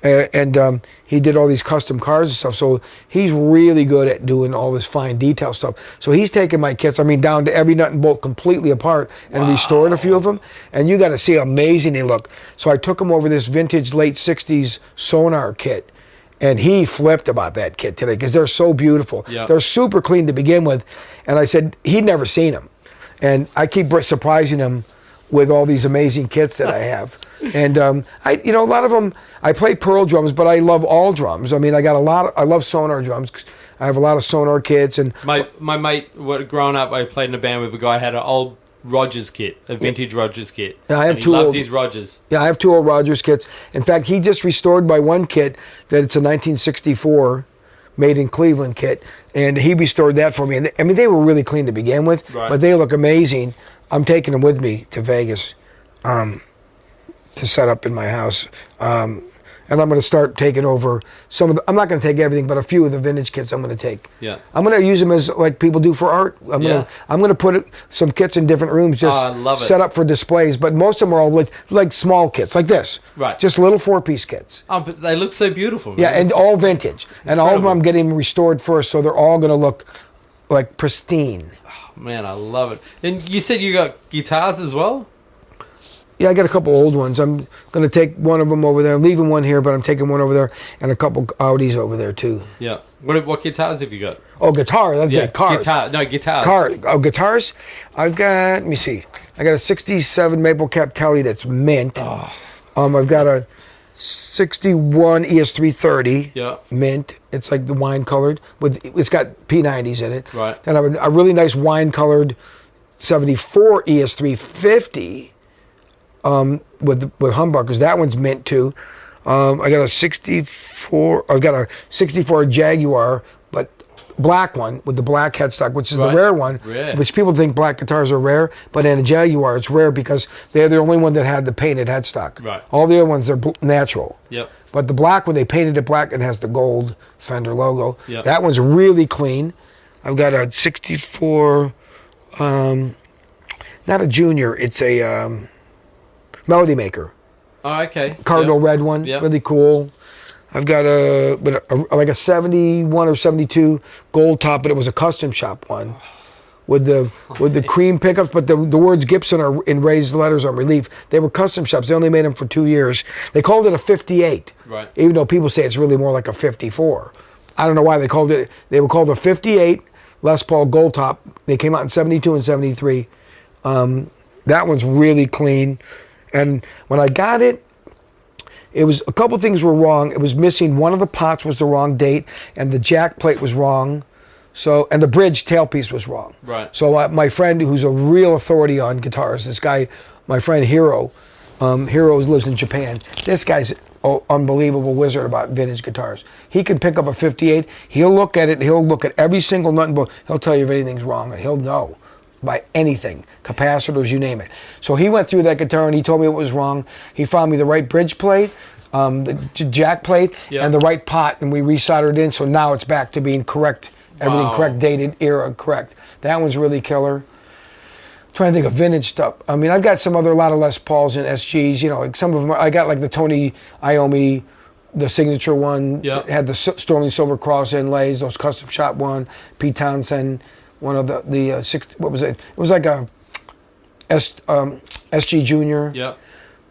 [SPEAKER 3] And he did all these custom cars and stuff. So he's really good at doing all this fine detail stuff. So he's taken my kits, down to every nut and bolt completely apart and restored a few of them. And you got to see how amazing they look. So I took him over this vintage late 60s Sonar kit. And he flipped about that kit today because they're so beautiful.
[SPEAKER 1] Yep.
[SPEAKER 3] They're super clean to begin with. And I said, he'd never seen them. And I keep surprising him with all these amazing kits that I have. And a lot of them, I play pearl drums, but I love all drums. I love Sonar drums. I have a lot of Sonar kits. And
[SPEAKER 1] my mate, growing up, I played in a band with a guy who had an old Rogers kit, a vintage Rogers kit.
[SPEAKER 3] Yeah, I have
[SPEAKER 1] two. He loved his Rogers.
[SPEAKER 3] Yeah, I have two old Rogers kits. In fact, he just restored my one kit that it's a 1964 made in Cleveland kit, and he restored that for me. And they were really clean to begin with, but they look amazing. I'm taking them with me to Vegas to set up in my house. And I'm going to start taking over some of the, I'm not going to take everything, but a few of the vintage kits I'm going to take.
[SPEAKER 1] Yeah.
[SPEAKER 3] I'm going to use them as like people do for art. I'm going to put some kits in different rooms just set up for displays, but most of them are all like small kits like this.
[SPEAKER 1] Right.
[SPEAKER 3] Just little 4-piece kits.
[SPEAKER 1] Oh, but they look so beautiful. Man.
[SPEAKER 3] Yeah, and all vintage. And all of them I'm getting restored first, so they're all going to look like pristine.
[SPEAKER 1] Oh, man, I love it. And you said you got guitars as well?
[SPEAKER 3] Yeah, I got a couple old ones. I'm going to take one of them over there. I'm leaving one here, but I'm taking one over there, and a couple Audis over there too.
[SPEAKER 1] Yeah. What guitars have you got?
[SPEAKER 3] Oh, guitar. That's it. Cars.
[SPEAKER 1] Guitars.
[SPEAKER 3] Guitars. I've got. Let me see. I got a '67 Maple Cap Telly that's mint.
[SPEAKER 1] Oh.
[SPEAKER 3] I've got a '61 ES330.
[SPEAKER 1] Yeah.
[SPEAKER 3] Mint. It's like the wine colored it's got P90s in it.
[SPEAKER 1] Right.
[SPEAKER 3] Then I have a really nice wine colored '74 ES350. With humbuckers. That one's mint too. I got a 64. I've got a 64 Jaguar, but black one with the black headstock, which is the rare one.
[SPEAKER 1] Rare.
[SPEAKER 3] Which people think black guitars are rare, but in a Jaguar it's rare because they're the only one that had the painted headstock.
[SPEAKER 1] Right.
[SPEAKER 3] All the other ones they're natural.
[SPEAKER 1] Yep.
[SPEAKER 3] But the black one, they painted it black and has the gold Fender logo.
[SPEAKER 1] Yep.
[SPEAKER 3] That one's really clean. I've got a 64. Not a Junior. It's a Melody Maker.
[SPEAKER 1] Oh, okay.
[SPEAKER 3] Cardinal red one.
[SPEAKER 1] Yep.
[SPEAKER 3] Really cool. I've got like a 71 or 72 gold top, but it was a custom shop one with the cream pickups, but the words Gibson are in raised letters on relief. They were custom shops. They only made them for 2 years. They called it a 58.
[SPEAKER 1] Right.
[SPEAKER 3] Even though people say it's really more like a 54. I don't know why they called it. They were called a 58 Les Paul gold top. They came out in 72 and 73. That one's really clean. And when I got it, it was a couple things were wrong. It was missing one of the pots was the wrong date, and the jack plate was wrong. So, and the bridge tailpiece was wrong.
[SPEAKER 1] Right.
[SPEAKER 3] So my friend, who's a real authority on guitars, this guy, my friend Hiro, Hiro lives in Japan. This guy's an unbelievable wizard about vintage guitars. He can pick up a 58. He'll look at it. He'll look at every single nut and bolt. He'll tell you if anything's wrong, and he'll know by anything, capacitors, you name it. So he went through that guitar and he told me what was wrong. He found me the right bridge plate, the jack plate, and the right pot, and we resoldered it in. So now it's back to being correct, everything correct, dated, era correct. That one's really killer. I'm trying to think of vintage stuff. I mean, I've got a lot of Les Pauls and SGs. You know, like some of them. I got like the Tony Iommi, the signature one. It had the Sterling Silver Cross inlays. Those custom shop one. Pete Townsend. One of the what was it? It was like a SG Junior.
[SPEAKER 1] Yep.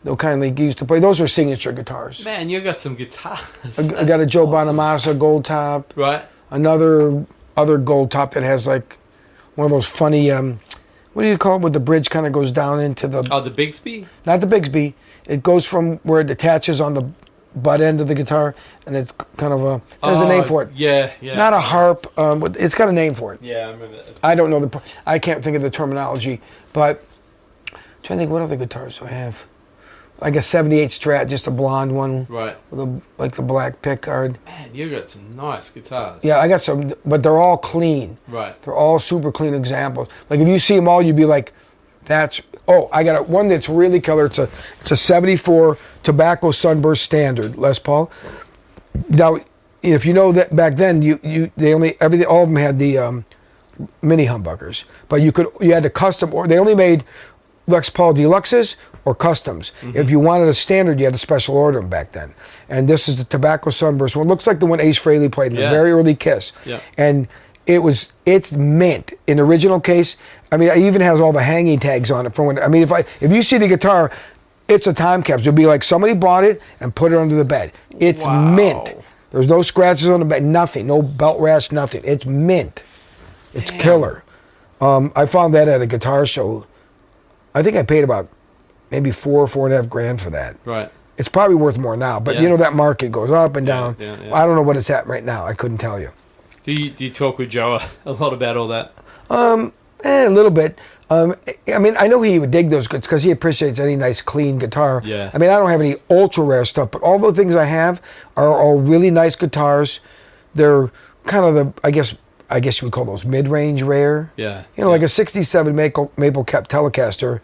[SPEAKER 3] They'll kindly used to play. Those are signature guitars.
[SPEAKER 1] Man, you got some guitars.
[SPEAKER 3] I got a Joe Bonamassa gold top.
[SPEAKER 1] Right.
[SPEAKER 3] Other gold top that has like one of those funny what do you call it, where the bridge kind of goes down into the...
[SPEAKER 1] Oh, the Bigsby?
[SPEAKER 3] Not the Bigsby. It goes from where it attaches on the butt end of the guitar, and it's kind of a... There's a name for it.
[SPEAKER 1] Yeah.
[SPEAKER 3] Not a harp. It's got a name for it.
[SPEAKER 1] Yeah, I remember that.
[SPEAKER 3] I don't know I can't think of the terminology, but I'm trying to think what other guitars do I have. Like a 78 Strat, just a blonde one.
[SPEAKER 1] Right.
[SPEAKER 3] With like the black pick guard.
[SPEAKER 1] Man, you got some nice guitars.
[SPEAKER 3] Yeah, I got some, but they're all clean.
[SPEAKER 1] Right.
[SPEAKER 3] They're all super clean examples. Like if you see them all, you'd be like, that's... Oh, I got one that's really killer. It's a 74 Tobacco Sunburst Standard Les Paul. Now, if you know that back then, all of them had the mini humbuckers, but you had to custom, or they only made Les Paul Deluxes or customs. Mm-hmm. If you wanted a standard, you had to special order them back then. And this is the Tobacco Sunburst one. Looks like the one Ace Frehley played in the very early Kiss. Yeah. And it's mint in the original case. I mean, it even has all the hanging tags on it from when. I mean, if you see the guitar, it's a time capsule. It'll be like somebody bought it and put it under the bed. It's mint. There's no scratches on the bed, nothing, no belt rash, nothing. It's mint. It's killer. I found that at a guitar show. I think I paid about maybe $4.5 grand for that. Right. It's probably worth more now, but you know that market goes up and down. Yeah. I don't know what it's at right now. I couldn't tell you.
[SPEAKER 1] Do you talk with Joe a lot about all that?
[SPEAKER 3] A little bit. I mean, I know he would dig those goods because he appreciates any nice, clean guitar. Yeah. I mean, I don't have any ultra rare stuff, but all the things I have are all really nice guitars. They're kind of I guess you would call those mid-range rare. Yeah. You know, like a '67 Maple Cap Telecaster.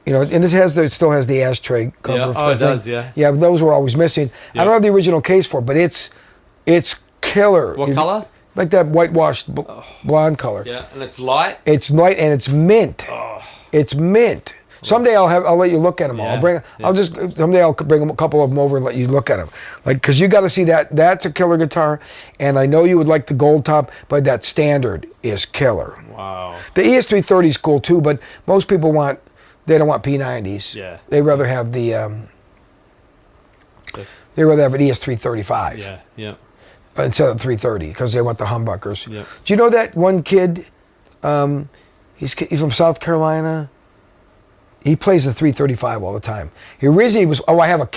[SPEAKER 3] You know, and it still has the ashtray cover.
[SPEAKER 1] Yeah. Oh, it does. Yeah.
[SPEAKER 3] Yeah, but those were always missing. Yeah. I don't have the original case for it, but it's killer.
[SPEAKER 1] What color?
[SPEAKER 3] Like that whitewashed blonde color.
[SPEAKER 1] Yeah, and it's light.
[SPEAKER 3] It's light and it's mint. Oh. It's mint. Someday I'll let you look at them all. Someday I'll bring a couple of them over and let you look at them. Like, because you got to see that. That's a killer guitar, and I know you would like the gold top, but that standard is killer. Wow. The ES330 is cool too, but most people want They don't want P90s.
[SPEAKER 1] Yeah.
[SPEAKER 3] They rather have the. They rather have an ES335.
[SPEAKER 1] Yeah. Yeah.
[SPEAKER 3] Instead of 330 because they want the humbuckers.
[SPEAKER 1] Yeah.
[SPEAKER 3] Do you know that one kid? He's from South Carolina. He plays the 335 all the time. He originally was, I have a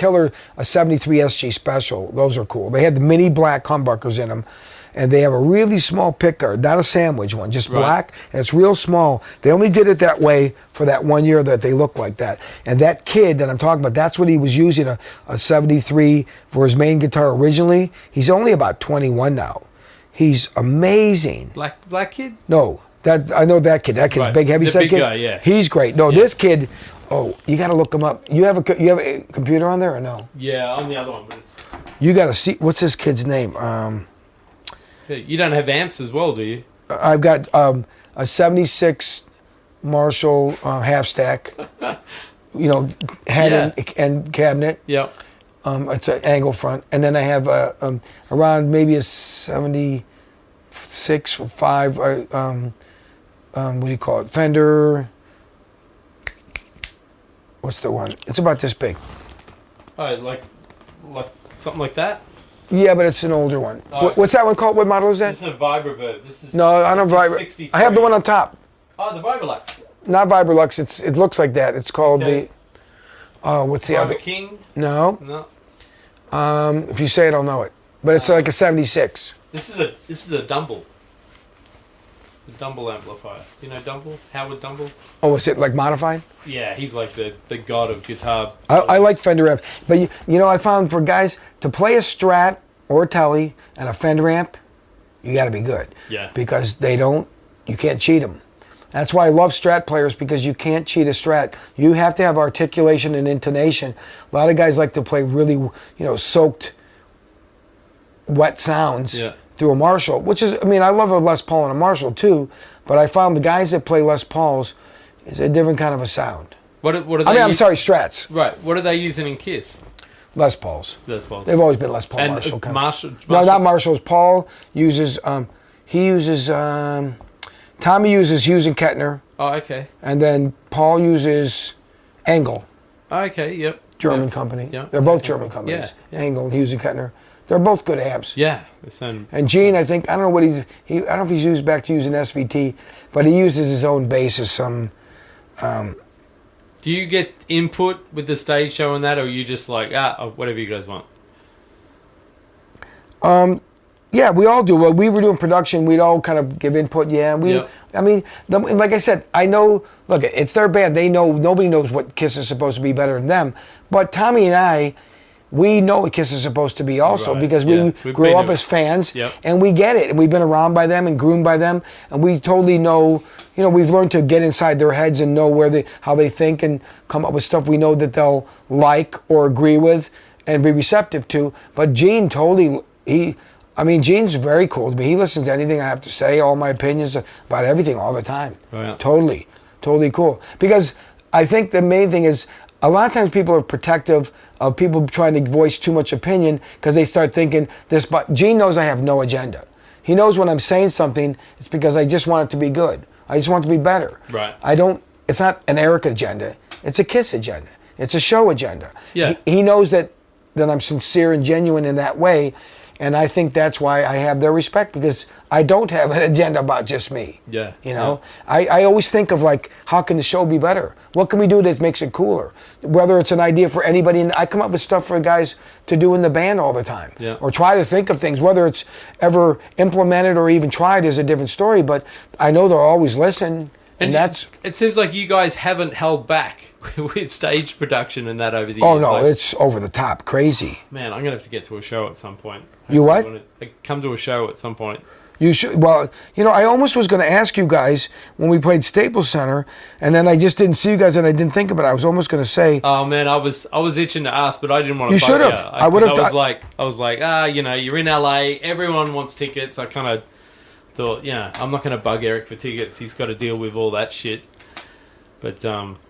[SPEAKER 3] 73 SG Special. Those are cool. They had the mini black humbuckers in them, and they have a really small pickguard, not a sandwich one, just black, and it's real small. They only did it that way for that 1 year that they looked like that. And that kid that I'm talking about, that's what he was using, a 73 for his main guitar originally. He's only about 21 now. He's amazing.
[SPEAKER 1] Black kid?
[SPEAKER 3] No. I know that kid. That kid's big, heavy set kid.
[SPEAKER 1] The big guy, yeah.
[SPEAKER 3] He's great. No, this kid. Oh, you got to look him up. You have a computer on there or no?
[SPEAKER 1] Yeah, on the other one, but it's.
[SPEAKER 3] You got to see. What's this kid's name?
[SPEAKER 1] You don't have amps as well, do you?
[SPEAKER 3] I've got a 76 Marshall half stack. Head and cabinet.
[SPEAKER 1] Yep.
[SPEAKER 3] It's an angle front, and then I have around maybe a 76 or 5. What do you call it? Fender. What's the one? It's about this big.
[SPEAKER 1] Oh, like something like that?
[SPEAKER 3] Yeah, but it's an older one.
[SPEAKER 1] Oh,
[SPEAKER 3] What's that one called? What model is that?
[SPEAKER 1] This is a Vibraverb. This is
[SPEAKER 3] no, I don't Vibra. I have the one on top.
[SPEAKER 1] Oh, the Vibralux.
[SPEAKER 3] Not Vibralux. It looks like that. It's called the. What's the other?
[SPEAKER 1] King?
[SPEAKER 3] No.
[SPEAKER 1] No.
[SPEAKER 3] If you say it, I'll know it. But it's like a 76.
[SPEAKER 1] This is a Dumble. The Dumble amplifier. You know Dumble? Howard Dumble?
[SPEAKER 3] Oh, is it like modified?
[SPEAKER 1] Yeah, he's like the god of guitar.
[SPEAKER 3] I like Fender amps. But you know, I found for guys to play a Strat or a Tele and a Fender amp, you got to be good.
[SPEAKER 1] Yeah.
[SPEAKER 3] Because you can't cheat them. That's why I love Strat players, because you can't cheat a Strat. You have to have articulation and intonation. A lot of guys like to play really, soaked, wet sounds. Yeah. Through a Marshall, which is, I love a Les Paul and a Marshall too, but I found the guys that play Les Pauls is a different kind of a sound.
[SPEAKER 1] What are they?
[SPEAKER 3] I'm sorry, Strats.
[SPEAKER 1] Right. What are they using in Kiss?
[SPEAKER 3] Les Pauls.
[SPEAKER 1] Les Pauls.
[SPEAKER 3] They've always been Les Paul,
[SPEAKER 1] and
[SPEAKER 3] Marshall.
[SPEAKER 1] Marshall.
[SPEAKER 3] No, not Marshalls. Paul uses. He uses. Tommy uses Hughes and Kettner.
[SPEAKER 1] Oh, okay.
[SPEAKER 3] And then Paul uses Engel.
[SPEAKER 1] Oh, okay. Yep.
[SPEAKER 3] German company.
[SPEAKER 1] Yeah.
[SPEAKER 3] They're both German companies.
[SPEAKER 1] Yeah.
[SPEAKER 3] Engel and Hughes and Kettner. They're both good amps.
[SPEAKER 1] Yeah.
[SPEAKER 3] And Gene, I don't know what I don't know if he's used back to using SVT, but he uses his own bass as some.
[SPEAKER 1] Do you get input with the stage show and that, or are you just like, whatever you guys want?
[SPEAKER 3] Yeah, we all do. When we were doing production, we'd all kind of give input. Yeah, like I said, I know. Look, it's their band. They know. Nobody knows what Kiss is supposed to be better than them. But Tommy and I. We know what Kiss is supposed to be also, because we grew up as fans, and we get it, and we've been around by them and groomed by them, and we totally know, we've learned to get inside their heads and know how they think and come up with stuff we know that they'll like or agree with and be receptive to. But Gene Gene's very cool to me. He listens to anything I have to say, all my opinions about everything all the time.
[SPEAKER 1] Oh, yeah.
[SPEAKER 3] Totally cool. Because I think the main thing is, a lot of times people are protective of people trying to voice too much opinion because they start thinking this. But Gene knows I have no agenda. He knows when I'm saying something, it's because I just want it to be good. I just want it to be better.
[SPEAKER 1] Right.
[SPEAKER 3] It's not an Eric agenda. It's a Kiss agenda. It's a show agenda.
[SPEAKER 1] Yeah.
[SPEAKER 3] He knows that I'm sincere and genuine in that way. And I think that's why I have their respect, because I don't have an agenda about just me.
[SPEAKER 1] Yeah.
[SPEAKER 3] I always think of how can the show be better? What can we do that makes it cooler? Whether it's an idea for anybody, and I come up with stuff for guys to do in the band all the time.
[SPEAKER 1] Yeah.
[SPEAKER 3] Or try to think of things. Whether it's ever implemented or even tried is a different story, but I know they'll always listen. And
[SPEAKER 1] it seems like you guys haven't held back with stage production and that over the years.
[SPEAKER 3] Oh, no, it's over the top, crazy.
[SPEAKER 1] Man, I'm going to have to get to a show at some point.
[SPEAKER 3] You what?
[SPEAKER 1] Come to a show at some point.
[SPEAKER 3] You should. Well, I almost was going to ask you guys when we played Staples Center, and then I just didn't see you guys, and I didn't think of it. I was almost going to say.
[SPEAKER 1] Oh man, I was itching to ask, but I didn't want to.
[SPEAKER 3] You should have. I would have.
[SPEAKER 1] I was like, you're in LA. Everyone wants tickets. I kind of thought, I'm not going to bug Eric for tickets. He's got to deal with all that shit. But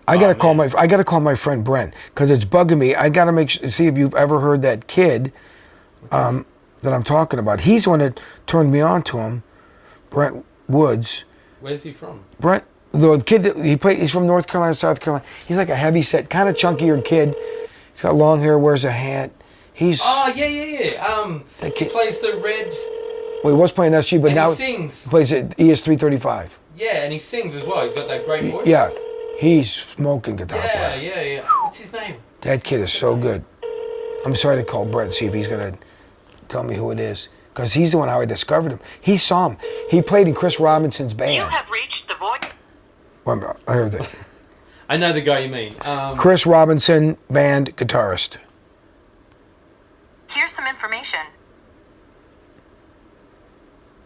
[SPEAKER 1] I got to call my friend Brent, because it's bugging me. I got to see if you've ever heard that kid. That I'm talking about. He's the one that turned me on to him, Brent Woods. Where's he from?
[SPEAKER 3] Brent The kid that he played, he's from North Carolina, South Carolina. He's like a heavy set, kind of chunkier kid. He's got long hair, wears a hat. He's
[SPEAKER 1] That kid plays the red.
[SPEAKER 3] Well, he was playing SG, but
[SPEAKER 1] and
[SPEAKER 3] now
[SPEAKER 1] he sings.
[SPEAKER 3] He plays at ES335.
[SPEAKER 1] Yeah, and he sings as well. He's got that great voice.
[SPEAKER 3] Yeah, he's smoking guitar player.
[SPEAKER 1] Yeah. What's his name?
[SPEAKER 3] That kid is so good. I'm sorry to call Brett and see if he's gonna tell me who it is, because he's the one how I discovered him. He saw him. He played in Chris Robinson's band.
[SPEAKER 2] You have reached the voice.
[SPEAKER 3] Well, I heard that.
[SPEAKER 1] I know the guy you mean.
[SPEAKER 3] Chris Robinson band guitarist.
[SPEAKER 2] Here's some information.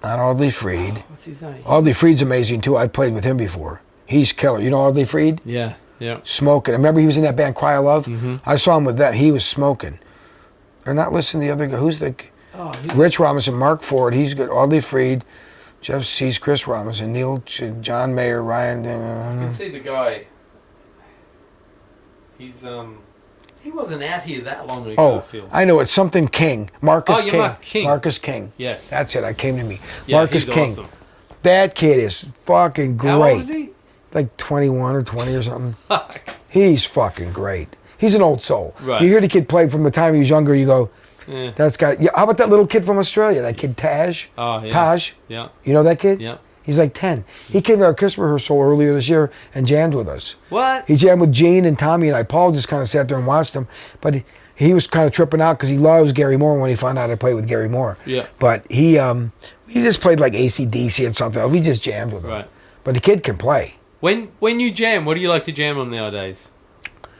[SPEAKER 3] Not Audley Freed.
[SPEAKER 1] What's his name?
[SPEAKER 3] Audley Freed's amazing too. I played with him before. He's killer. You know Audley Freed?
[SPEAKER 1] Yeah.
[SPEAKER 3] Smoking. I remember he was in that band Cry of Love.
[SPEAKER 1] Mm-hmm.
[SPEAKER 3] I saw him with that. He was smoking. They're not listening to the other guy. Who's the... Rich Robinson, Mark Ford. He's good. Audley Freed, Jeff Sees, Chris Robinson, John Mayer, Ryan...
[SPEAKER 1] I can see the guy. He's, he wasn't out here that long ago, I feel.
[SPEAKER 3] I know. It's something King. Marcus King.
[SPEAKER 1] Mark King.
[SPEAKER 3] Marcus King.
[SPEAKER 1] Yes.
[SPEAKER 3] That's it. I came to me.
[SPEAKER 1] Yeah,
[SPEAKER 3] Marcus
[SPEAKER 1] he's
[SPEAKER 3] King.
[SPEAKER 1] awesome.
[SPEAKER 3] That kid is fucking great.
[SPEAKER 1] How old is he?
[SPEAKER 3] Like 21 or 20 or something. He's fucking great. He's an old soul.
[SPEAKER 1] Right.
[SPEAKER 3] You hear the kid play from the time he was younger, you go,
[SPEAKER 1] Yeah.
[SPEAKER 3] that's guy. Yeah, how about that little kid from Australia? That kid Taj?
[SPEAKER 1] Oh, yeah.
[SPEAKER 3] Taj?
[SPEAKER 1] Yeah.
[SPEAKER 3] You know that kid?
[SPEAKER 1] Yeah.
[SPEAKER 3] He's like 10. He came to our Kiss rehearsal earlier this year and jammed with us.
[SPEAKER 1] What?
[SPEAKER 3] He jammed with Gene and Tommy and I. Paul just kind of sat there and watched him. But he was kind of tripping out because he loves Gary Moore when he found out I played with Gary Moore.
[SPEAKER 1] Yeah.
[SPEAKER 3] But he just played like AC/DC and something else. We just jammed with him.
[SPEAKER 1] Right.
[SPEAKER 3] But the kid can play.
[SPEAKER 1] When you jam, what do you like to jam on nowadays?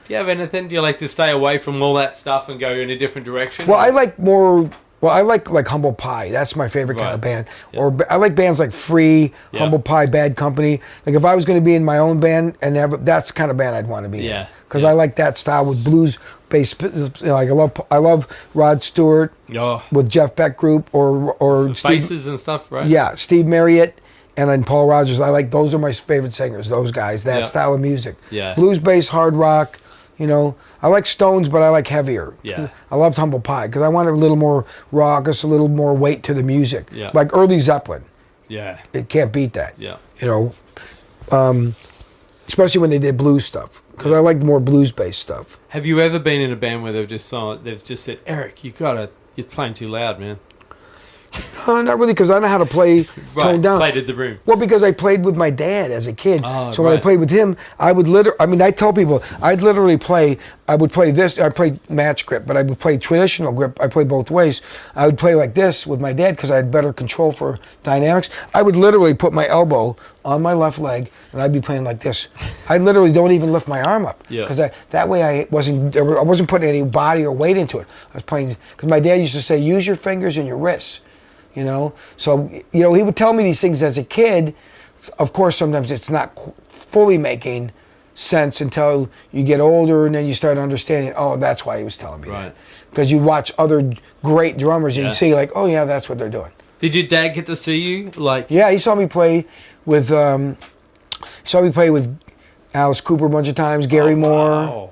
[SPEAKER 1] Do you have anything? Do you like to stay away from all that stuff and go in a different direction?
[SPEAKER 3] Well, I like more... Well, I like Humble Pie. That's my favorite kind of band.
[SPEAKER 1] Yeah.
[SPEAKER 3] Or I like bands like Free, Humble Pie, Bad Company. Like if I was going to be in my own band, and that's the kind of band I'd want to be in. Because I like that style with blues-based. Like I love Rod Stewart with Jeff Beck Group or
[SPEAKER 1] Faces and stuff, right?
[SPEAKER 3] Yeah, Steve Marriott. And then Paul Rogers. Those are my favorite singers. Those guys. That style of music.
[SPEAKER 1] Yeah.
[SPEAKER 3] Blues-based hard rock. You know, I like Stones, but I like heavier.
[SPEAKER 1] Yeah.
[SPEAKER 3] I loved Humble Pie because I wanted a little more raucous, a little more weight to the music.
[SPEAKER 1] Yeah.
[SPEAKER 3] Like early Zeppelin.
[SPEAKER 1] Yeah.
[SPEAKER 3] It can't beat that.
[SPEAKER 1] Yeah.
[SPEAKER 3] You know, especially when they did blues stuff because I like more blues-based stuff.
[SPEAKER 1] Have you ever been in a band where they've just said, Eric, you're playing too loud, man?
[SPEAKER 3] Not really, because I know how to play tone down.
[SPEAKER 1] Played at the room.
[SPEAKER 3] Well, because I played with my dad as a kid.
[SPEAKER 1] Oh,
[SPEAKER 3] so when I played with him, I would I tell people, I would play this, I played match grip, but I would play traditional grip. I play both ways. I would play like this with my dad because I had better control for dynamics. I would literally put my elbow on my left leg and I'd be playing like this. I literally don't even lift my arm up. Because that way I wasn't putting any body or weight into it. I was playing, because my dad used to say, use your fingers and your wrists. You know, so, you know, he would tell me these things as a kid. Of course, sometimes it's not fully making sense until you get older and then you start understanding, oh, that's why he was telling me that. Because you watch other great drummers and you see like, oh, yeah, that's what they're doing.
[SPEAKER 1] Did your dad get to see you?
[SPEAKER 3] Yeah, he saw me play with Alice Cooper a bunch of times, Gary Moore.
[SPEAKER 1] Wow.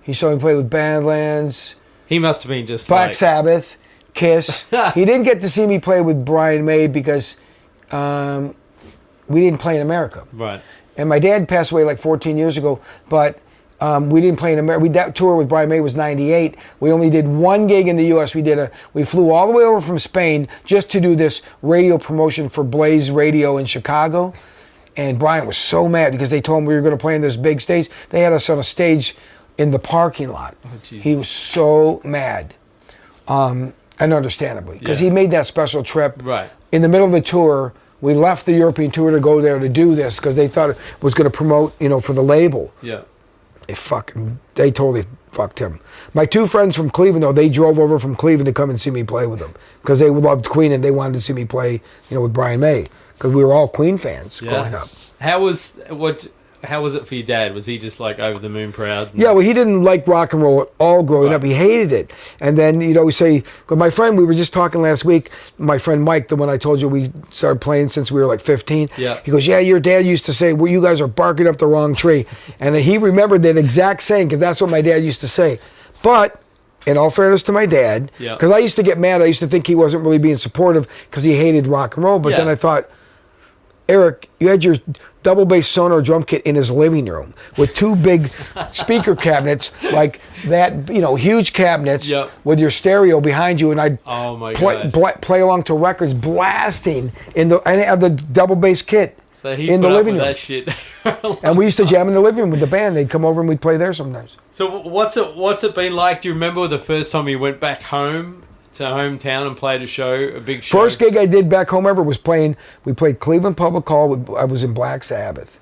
[SPEAKER 3] He saw me play with Badlands.
[SPEAKER 1] He must have been just
[SPEAKER 3] Black Sabbath. Kiss. He didn't get to see me play with Brian May because we didn't play in America.
[SPEAKER 1] Right.
[SPEAKER 3] And my dad passed away like 14 years ago, but we didn't play in America. That tour with Brian May was '98. We only did one gig in the U.S. We flew all the way over from Spain just to do this radio promotion for Blaze Radio in Chicago. And Brian was so mad because they told him we were going to play in this big stage. They had us on a stage in the parking lot.
[SPEAKER 1] Oh,
[SPEAKER 3] he was so mad. And understandably, because he made that special trip.
[SPEAKER 1] Right.
[SPEAKER 3] In the middle of the tour, we left the European tour to go there to do this because they thought it was going to promote, you know, for the label.
[SPEAKER 1] Yeah.
[SPEAKER 3] They totally fucked him. My two friends from Cleveland, though, they drove over from Cleveland to come and see me play with them because they loved Queen and they wanted to see me play, you know, with Brian May because we were all Queen fans growing up.
[SPEAKER 1] How was it for your dad? Was he just like over the moon proud?
[SPEAKER 3] Yeah, well, he didn't like rock and roll at all growing up. He hated it. And then, you know, we were just talking last week, my friend Mike, the one I told you we started playing since we were like 15.
[SPEAKER 1] Yeah.
[SPEAKER 3] He goes, yeah, your dad used to say, well, you guys are barking up the wrong tree. And he remembered that exact saying because that's what my dad used to say. But in all fairness to my dad, because I used to get mad, I used to think he wasn't really being supportive because he hated rock and roll. But then I thought, Eric, you had your double bass sonar drum kit in his living room with 2 big speaker cabinets like that, huge cabinets with your stereo behind you, and I'd play along to records blasting and I had the double bass kit.
[SPEAKER 1] So he
[SPEAKER 3] in
[SPEAKER 1] put
[SPEAKER 3] the
[SPEAKER 1] up
[SPEAKER 3] living
[SPEAKER 1] with
[SPEAKER 3] room.
[SPEAKER 1] that shit.
[SPEAKER 3] And we used to jam in the living room with the band. They'd come over and we'd play there sometimes.
[SPEAKER 1] So what's it been like? Do you remember the first time you went back home to hometown and played a big show?
[SPEAKER 3] First gig I did back home ever was we played Cleveland Public Hall. I was in Black Sabbath.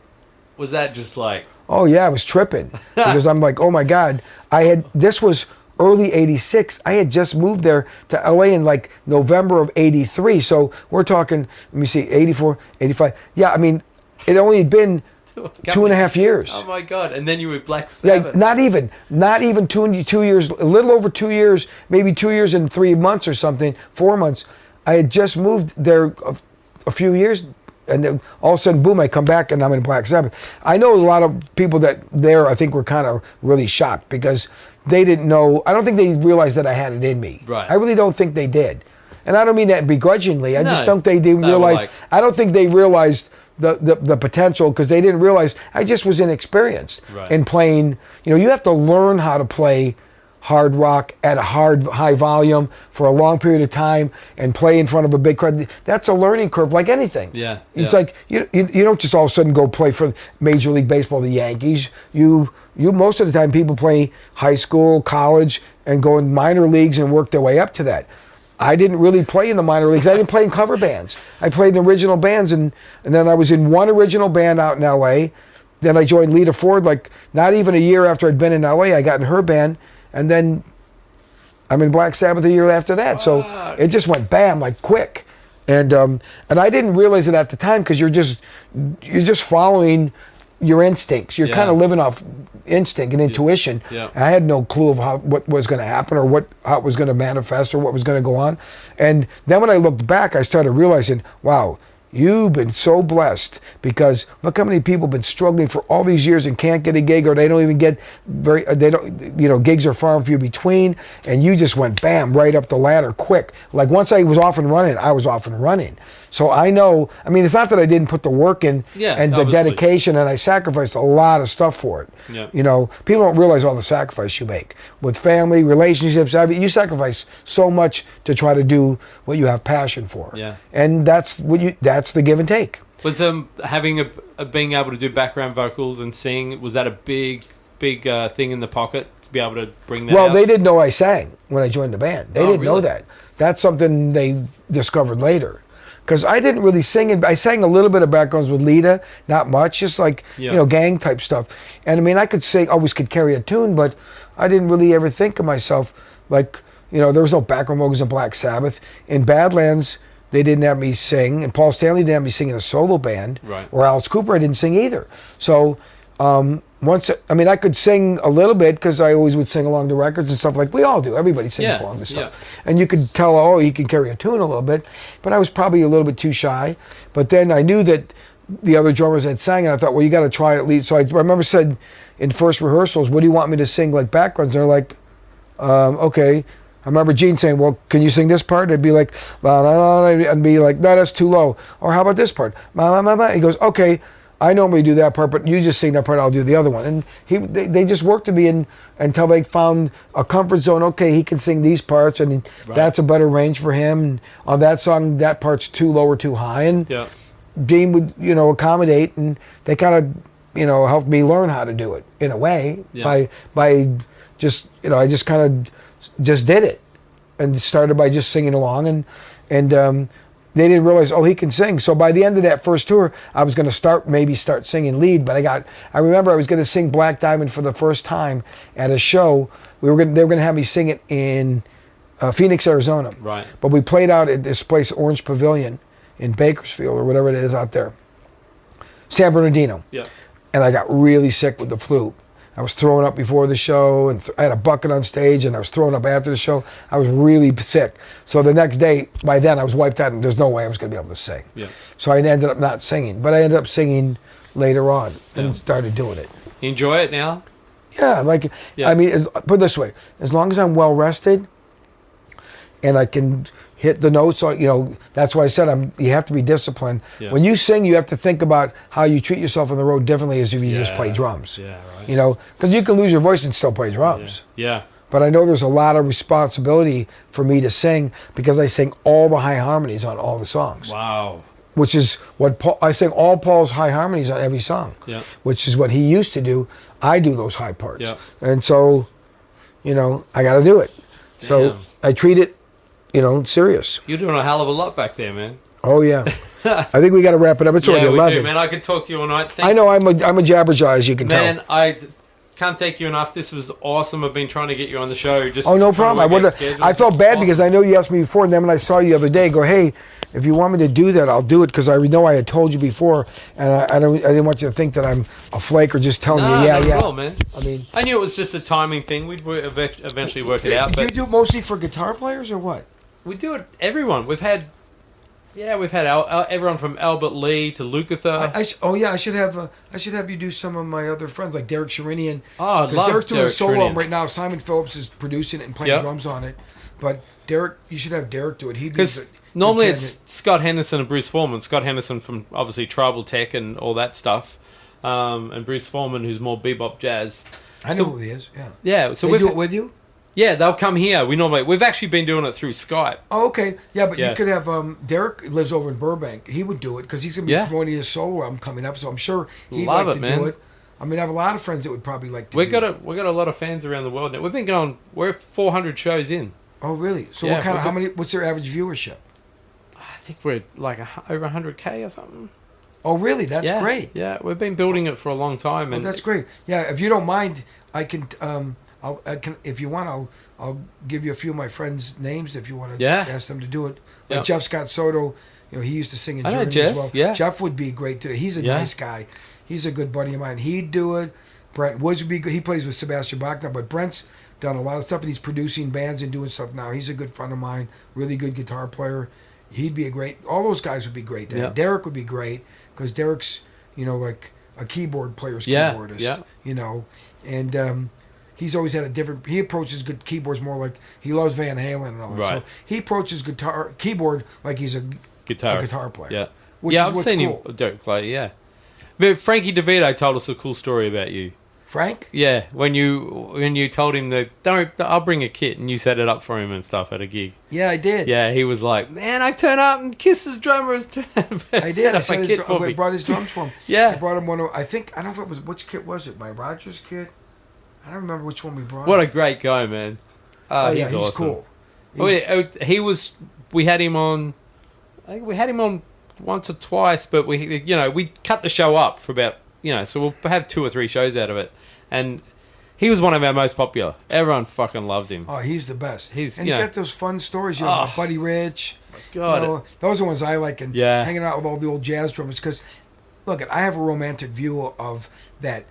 [SPEAKER 1] Was that just like...
[SPEAKER 3] Oh yeah, I was tripping because I'm like, oh my God. This was early 86. I had just moved there to LA in like November of 83. So we're talking, let me see, 84, 85. Yeah, I mean, it only had been 2.5 years.
[SPEAKER 1] Oh my God. And then you were Black Sabbath.
[SPEAKER 3] Yeah, not even 2 years, a little over 2 years, maybe 2 years and 3 months or something, 4 months. I had just moved there a few years, and then all of a sudden, boom, I come back and I'm in Black Sabbath. I know a lot of people that I think were kind of really shocked because they didn't know, I don't think they realized that I had it in me.
[SPEAKER 1] Right.
[SPEAKER 3] I really don't think they did. And I don't mean that begrudgingly. I just don't think they realized, I don't think they realized the potential because they didn't realize I just was inexperienced in playing. You have to learn how to play hard rock at a high volume for a long period of time and play in front of a big crowd. That's a learning curve like anything.
[SPEAKER 1] Yeah.
[SPEAKER 3] It's like you don't just all of a sudden go play for Major League Baseball, the Yankees. You most of the time people play high school, college, and go in minor leagues and work their way up to that. I didn't really play in the minor leagues. I didn't play in cover bands. I played in original bands, and then I was in one original band out in L.A. Then I joined Lita Ford, like not even a year after I'd been in L.A. I got in her band, and then I'm in Black Sabbath a year after that. So it just went bam, like quick. And I didn't realize it at the time because you're just following your instincts. You're kind of living off instinct and intuition.
[SPEAKER 1] Yeah.
[SPEAKER 3] I had no clue of what was going to happen or how it was going to manifest or what was going to go on. And then when I looked back, I started realizing, wow, you've been so blessed because look how many people have been struggling for all these years and can't get a gig, or they don't even get gigs are far and few between, and you just went bam right up the ladder quick. Like once I was off and running, I was off and running. So I know, I mean, it's not that I didn't put the work in and the dedication, and I sacrificed a lot of stuff for it.
[SPEAKER 1] Yeah.
[SPEAKER 3] People don't realize all the sacrifice you make with family, relationships. You sacrifice so much to try to do what you have passion for.
[SPEAKER 1] Yeah.
[SPEAKER 3] And that's the give and take.
[SPEAKER 1] Was having being able to do background vocals and sing, was that a big thing in the pocket to be able to bring that out?
[SPEAKER 3] Well, they didn't know I sang when I joined the band. They didn't know that. That's something they discovered later. Because I didn't really sing. I sang a little bit of backgrounds with Lita, not much, just like, gang type stuff. And I mean, I could sing, always could carry a tune, but I didn't really ever think of myself like, there was no background vocals in Black Sabbath. In Badlands, they didn't have me sing, and Paul Stanley didn't have me sing in a solo band.
[SPEAKER 1] Right.
[SPEAKER 3] Or Alice Cooper, I didn't sing either. So I could sing a little bit because I always would sing along to records and stuff like we all do. Everybody sings along to stuff. And you could tell, he can carry a tune a little bit. But I was probably a little bit too shy. But then I knew that the other drummers had sang, and I thought, well, you got to try it at least. So I remember said in first rehearsals, what do you want me to sing like backgrounds? And they're like, okay. I remember Gene saying, well, can you sing this part? I'd be like, and be like, no, that's too low. Or how about this part? He goes, okay, I normally do that part, but you just sing that part, I'll do the other one. And they just worked with me until they found a comfort zone. Okay, he can sing these parts, and that's a better range for him. And on that song, that part's too low or too high. And Gene would, accommodate, and they kind of, helped me learn how to do it in a way by just, I just kind of just did it and started by just singing along, and they didn't realize, he can sing. So by the end of that first tour, I was going to start singing lead, but I remember I was going to sing Black Diamond for the first time at a show. They were going to have me sing it in Phoenix, Arizona. Right. But we played out at this place, Orange Pavilion in Bakersfield or whatever it is out there, San Bernardino. Yeah. And I got really sick with the flu. I was throwing up before the show, and I had a bucket on stage, and I was throwing up after the show. I was really sick. So the next day, by then, I was wiped out, and there's no way I was going to be able to sing. Yeah. So I ended up not singing, but I ended up singing later on and started doing it.
[SPEAKER 1] You enjoy it now?
[SPEAKER 3] Yeah, I mean, put it this way: as long as I'm well rested, and I can hit the notes. That's why I said you have to be disciplined.
[SPEAKER 1] Yeah.
[SPEAKER 3] When you sing, you have to think about how you treat yourself on the road differently as if you just play drums.
[SPEAKER 1] Yeah, right.
[SPEAKER 3] Because you can lose your voice and still play drums.
[SPEAKER 1] Yeah.
[SPEAKER 3] But I know there's a lot of responsibility for me to sing because I sing all the high harmonies on all the songs.
[SPEAKER 1] Wow.
[SPEAKER 3] Which is what I sing all Paul's high harmonies on every song.
[SPEAKER 1] Yeah.
[SPEAKER 3] Which is what he used to do. I do those high parts.
[SPEAKER 1] Yeah.
[SPEAKER 3] And so, I got to do it.
[SPEAKER 1] Damn.
[SPEAKER 3] So I treat it, serious.
[SPEAKER 1] You're doing a hell of a lot back there, man.
[SPEAKER 3] Oh yeah. I think we got to wrap it up. It's already 11.
[SPEAKER 1] We do, man. I could talk to you all night.
[SPEAKER 3] I know I'm a jabberjaw, as you can tell.
[SPEAKER 1] Man, I can't thank you enough. This was awesome. I've been trying to get you on the show.
[SPEAKER 3] No problem. I felt bad because I know you asked me before, and then when I saw you the other day, go, hey, if you want me to do that, I'll do it, because I know I had told you before, and I didn't want you to think that I'm a flake or just telling you,
[SPEAKER 1] not at all, man.
[SPEAKER 3] I
[SPEAKER 1] knew it was just a timing thing. We'd eventually work it out.
[SPEAKER 3] Do you
[SPEAKER 1] But
[SPEAKER 3] do it mostly for guitar players or what?
[SPEAKER 1] we do it. Everyone. We've had everyone from Albert Lee to Lukather.
[SPEAKER 3] I should have you do some of my other friends like Derek Sherinian.
[SPEAKER 1] Oh, I'd love
[SPEAKER 3] Derek's doing a solo
[SPEAKER 1] Sherinian.
[SPEAKER 3] right now. Simon Phillips is producing it and playing drums on it. But Derek, you should have Derek do it.
[SPEAKER 1] Because normally it's Scott Henderson and Bruce Forman. Scott Henderson from obviously Tribal Tech and all that stuff, and Bruce Forman, who's more bebop jazz.
[SPEAKER 3] I know who he is. Yeah.
[SPEAKER 1] Yeah. So
[SPEAKER 3] they do it with you.
[SPEAKER 1] Yeah, they'll come here. We've actually been doing it through Skype.
[SPEAKER 3] Oh, okay. Yeah, but you could have Derek lives over in Burbank. He would do it because he's going to be promoting his solo album coming up. So I'm sure he'd like to do it. I mean, I have a lot of friends that would probably like to. We've got
[SPEAKER 1] a lot of fans around the world now. We've been going. We're 400 shows in.
[SPEAKER 3] Oh, really? So what kind of how many? What's their average viewership?
[SPEAKER 1] I think we're like over 100K or something.
[SPEAKER 3] Oh, really? That's great.
[SPEAKER 1] Yeah, we've been building it for a long time. And
[SPEAKER 3] that's great. Yeah, if you don't mind, I can. If you want, I'll give you a few of my friends' names if you want to ask them to do it. Like Jeff Scott Soto, he used to sing in Germany
[SPEAKER 1] Jeff,
[SPEAKER 3] as well.
[SPEAKER 1] Yeah.
[SPEAKER 3] Jeff would be great too. He's a nice guy. He's a good buddy of mine. He'd do it. Brent Woods would be good. He plays with Sebastian Bach now, but Brent's done a lot of stuff and he's producing bands and doing stuff now. He's a good friend of mine. Really good guitar player. He'd be all those guys would be great. Yeah. Derek would be great because Derek's, like a keyboard player's keyboardist. Yeah. And he's always had he approaches good keyboards more like he loves Van Halen and all that.
[SPEAKER 1] Right.
[SPEAKER 3] So he approaches keyboard like he's a guitar player.
[SPEAKER 1] Yeah.
[SPEAKER 3] Which is
[SPEAKER 1] I've seen
[SPEAKER 3] cool.
[SPEAKER 1] him Derek play, yeah. But Frankie DeVito told us a cool story about you.
[SPEAKER 3] Frank?
[SPEAKER 1] Yeah, when you told him that I'll bring a kit and you set it up for him and stuff at a gig.
[SPEAKER 3] Yeah, I did.
[SPEAKER 1] Yeah, he was like, man, I turn up and Kiss's drummer is
[SPEAKER 3] I did. I brought his drums for him.
[SPEAKER 1] Yeah.
[SPEAKER 3] I brought him one of, I don't know if it was, which kit was it? My Rogers kit? I don't remember which one we brought.
[SPEAKER 1] What a great guy, man. He's awesome.
[SPEAKER 3] Cool.
[SPEAKER 1] He was, we had him on, I think we had him on once or twice, but we cut the show up for about, so we'll have 2 or 3 shows out of it. And he was one of our most popular. Everyone fucking loved him.
[SPEAKER 3] Oh, he's the best.
[SPEAKER 1] He's
[SPEAKER 3] got those fun stories, about Buddy Rich.
[SPEAKER 1] God.
[SPEAKER 3] Those are the ones I like, and hanging out with all the old jazz drummers. Because, look, I have a romantic view of that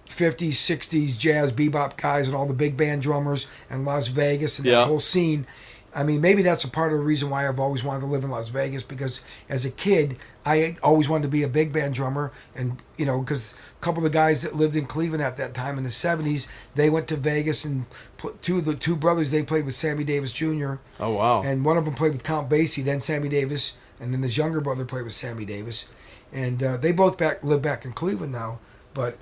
[SPEAKER 3] 50s, 60s jazz bebop guys and all the big band drummers and Las Vegas and that whole scene. I mean, maybe that's a part of the reason why I've always wanted to live in Las Vegas, because as a kid, I always wanted to be a big band drummer. And, because a couple of the guys that lived in Cleveland at that time in the 70s, they went to Vegas, and the two brothers, they played with Sammy Davis Jr.
[SPEAKER 1] Oh, wow.
[SPEAKER 3] And one of them played with Count Basie, then Sammy Davis, and then his younger brother played with Sammy Davis. And they both live back in Cleveland now. But,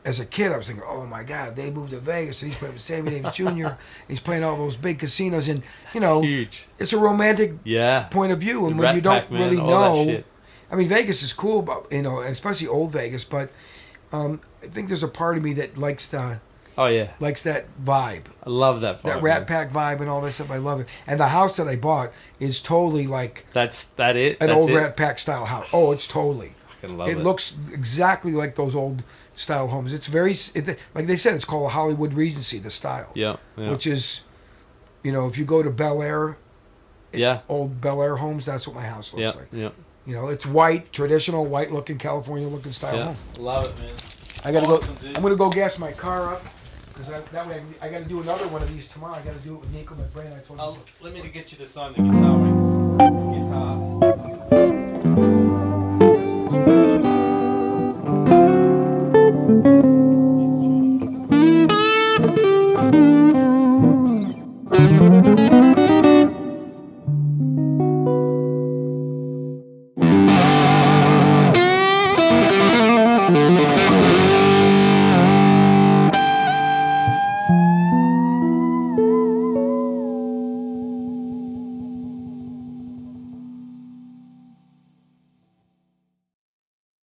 [SPEAKER 3] as a kid, I was thinking, oh, my God, they moved to Vegas, and he's playing with Sammy Davis Jr. He's playing all those big casinos. And,
[SPEAKER 1] huge.
[SPEAKER 3] It's a romantic point of view. And when you don't really know, I mean, Vegas is cool, but, especially old Vegas. But I think there's a part of me that likes that vibe.
[SPEAKER 1] I love that vibe.
[SPEAKER 3] That Rat Pack vibe and all that stuff. I love it. And the house that I bought is totally like an old Rat Pack style house. Oh, it's totally. It looks exactly like those old style homes. It's like they said, it's called a Hollywood Regency, the style.
[SPEAKER 1] Yeah.
[SPEAKER 3] Which is, if you go to Bel Air, old Bel Air homes, that's what my house looks like. Yeah. It's white, traditional, white-looking, California-looking style home.
[SPEAKER 1] Love it, man.
[SPEAKER 3] I gotta go. Dude. I'm gonna go gas my car up, because that way I gotta do another one of these tomorrow. I gotta do it with Nico McBrain. I told you.
[SPEAKER 1] Let me get you to sign the guitar.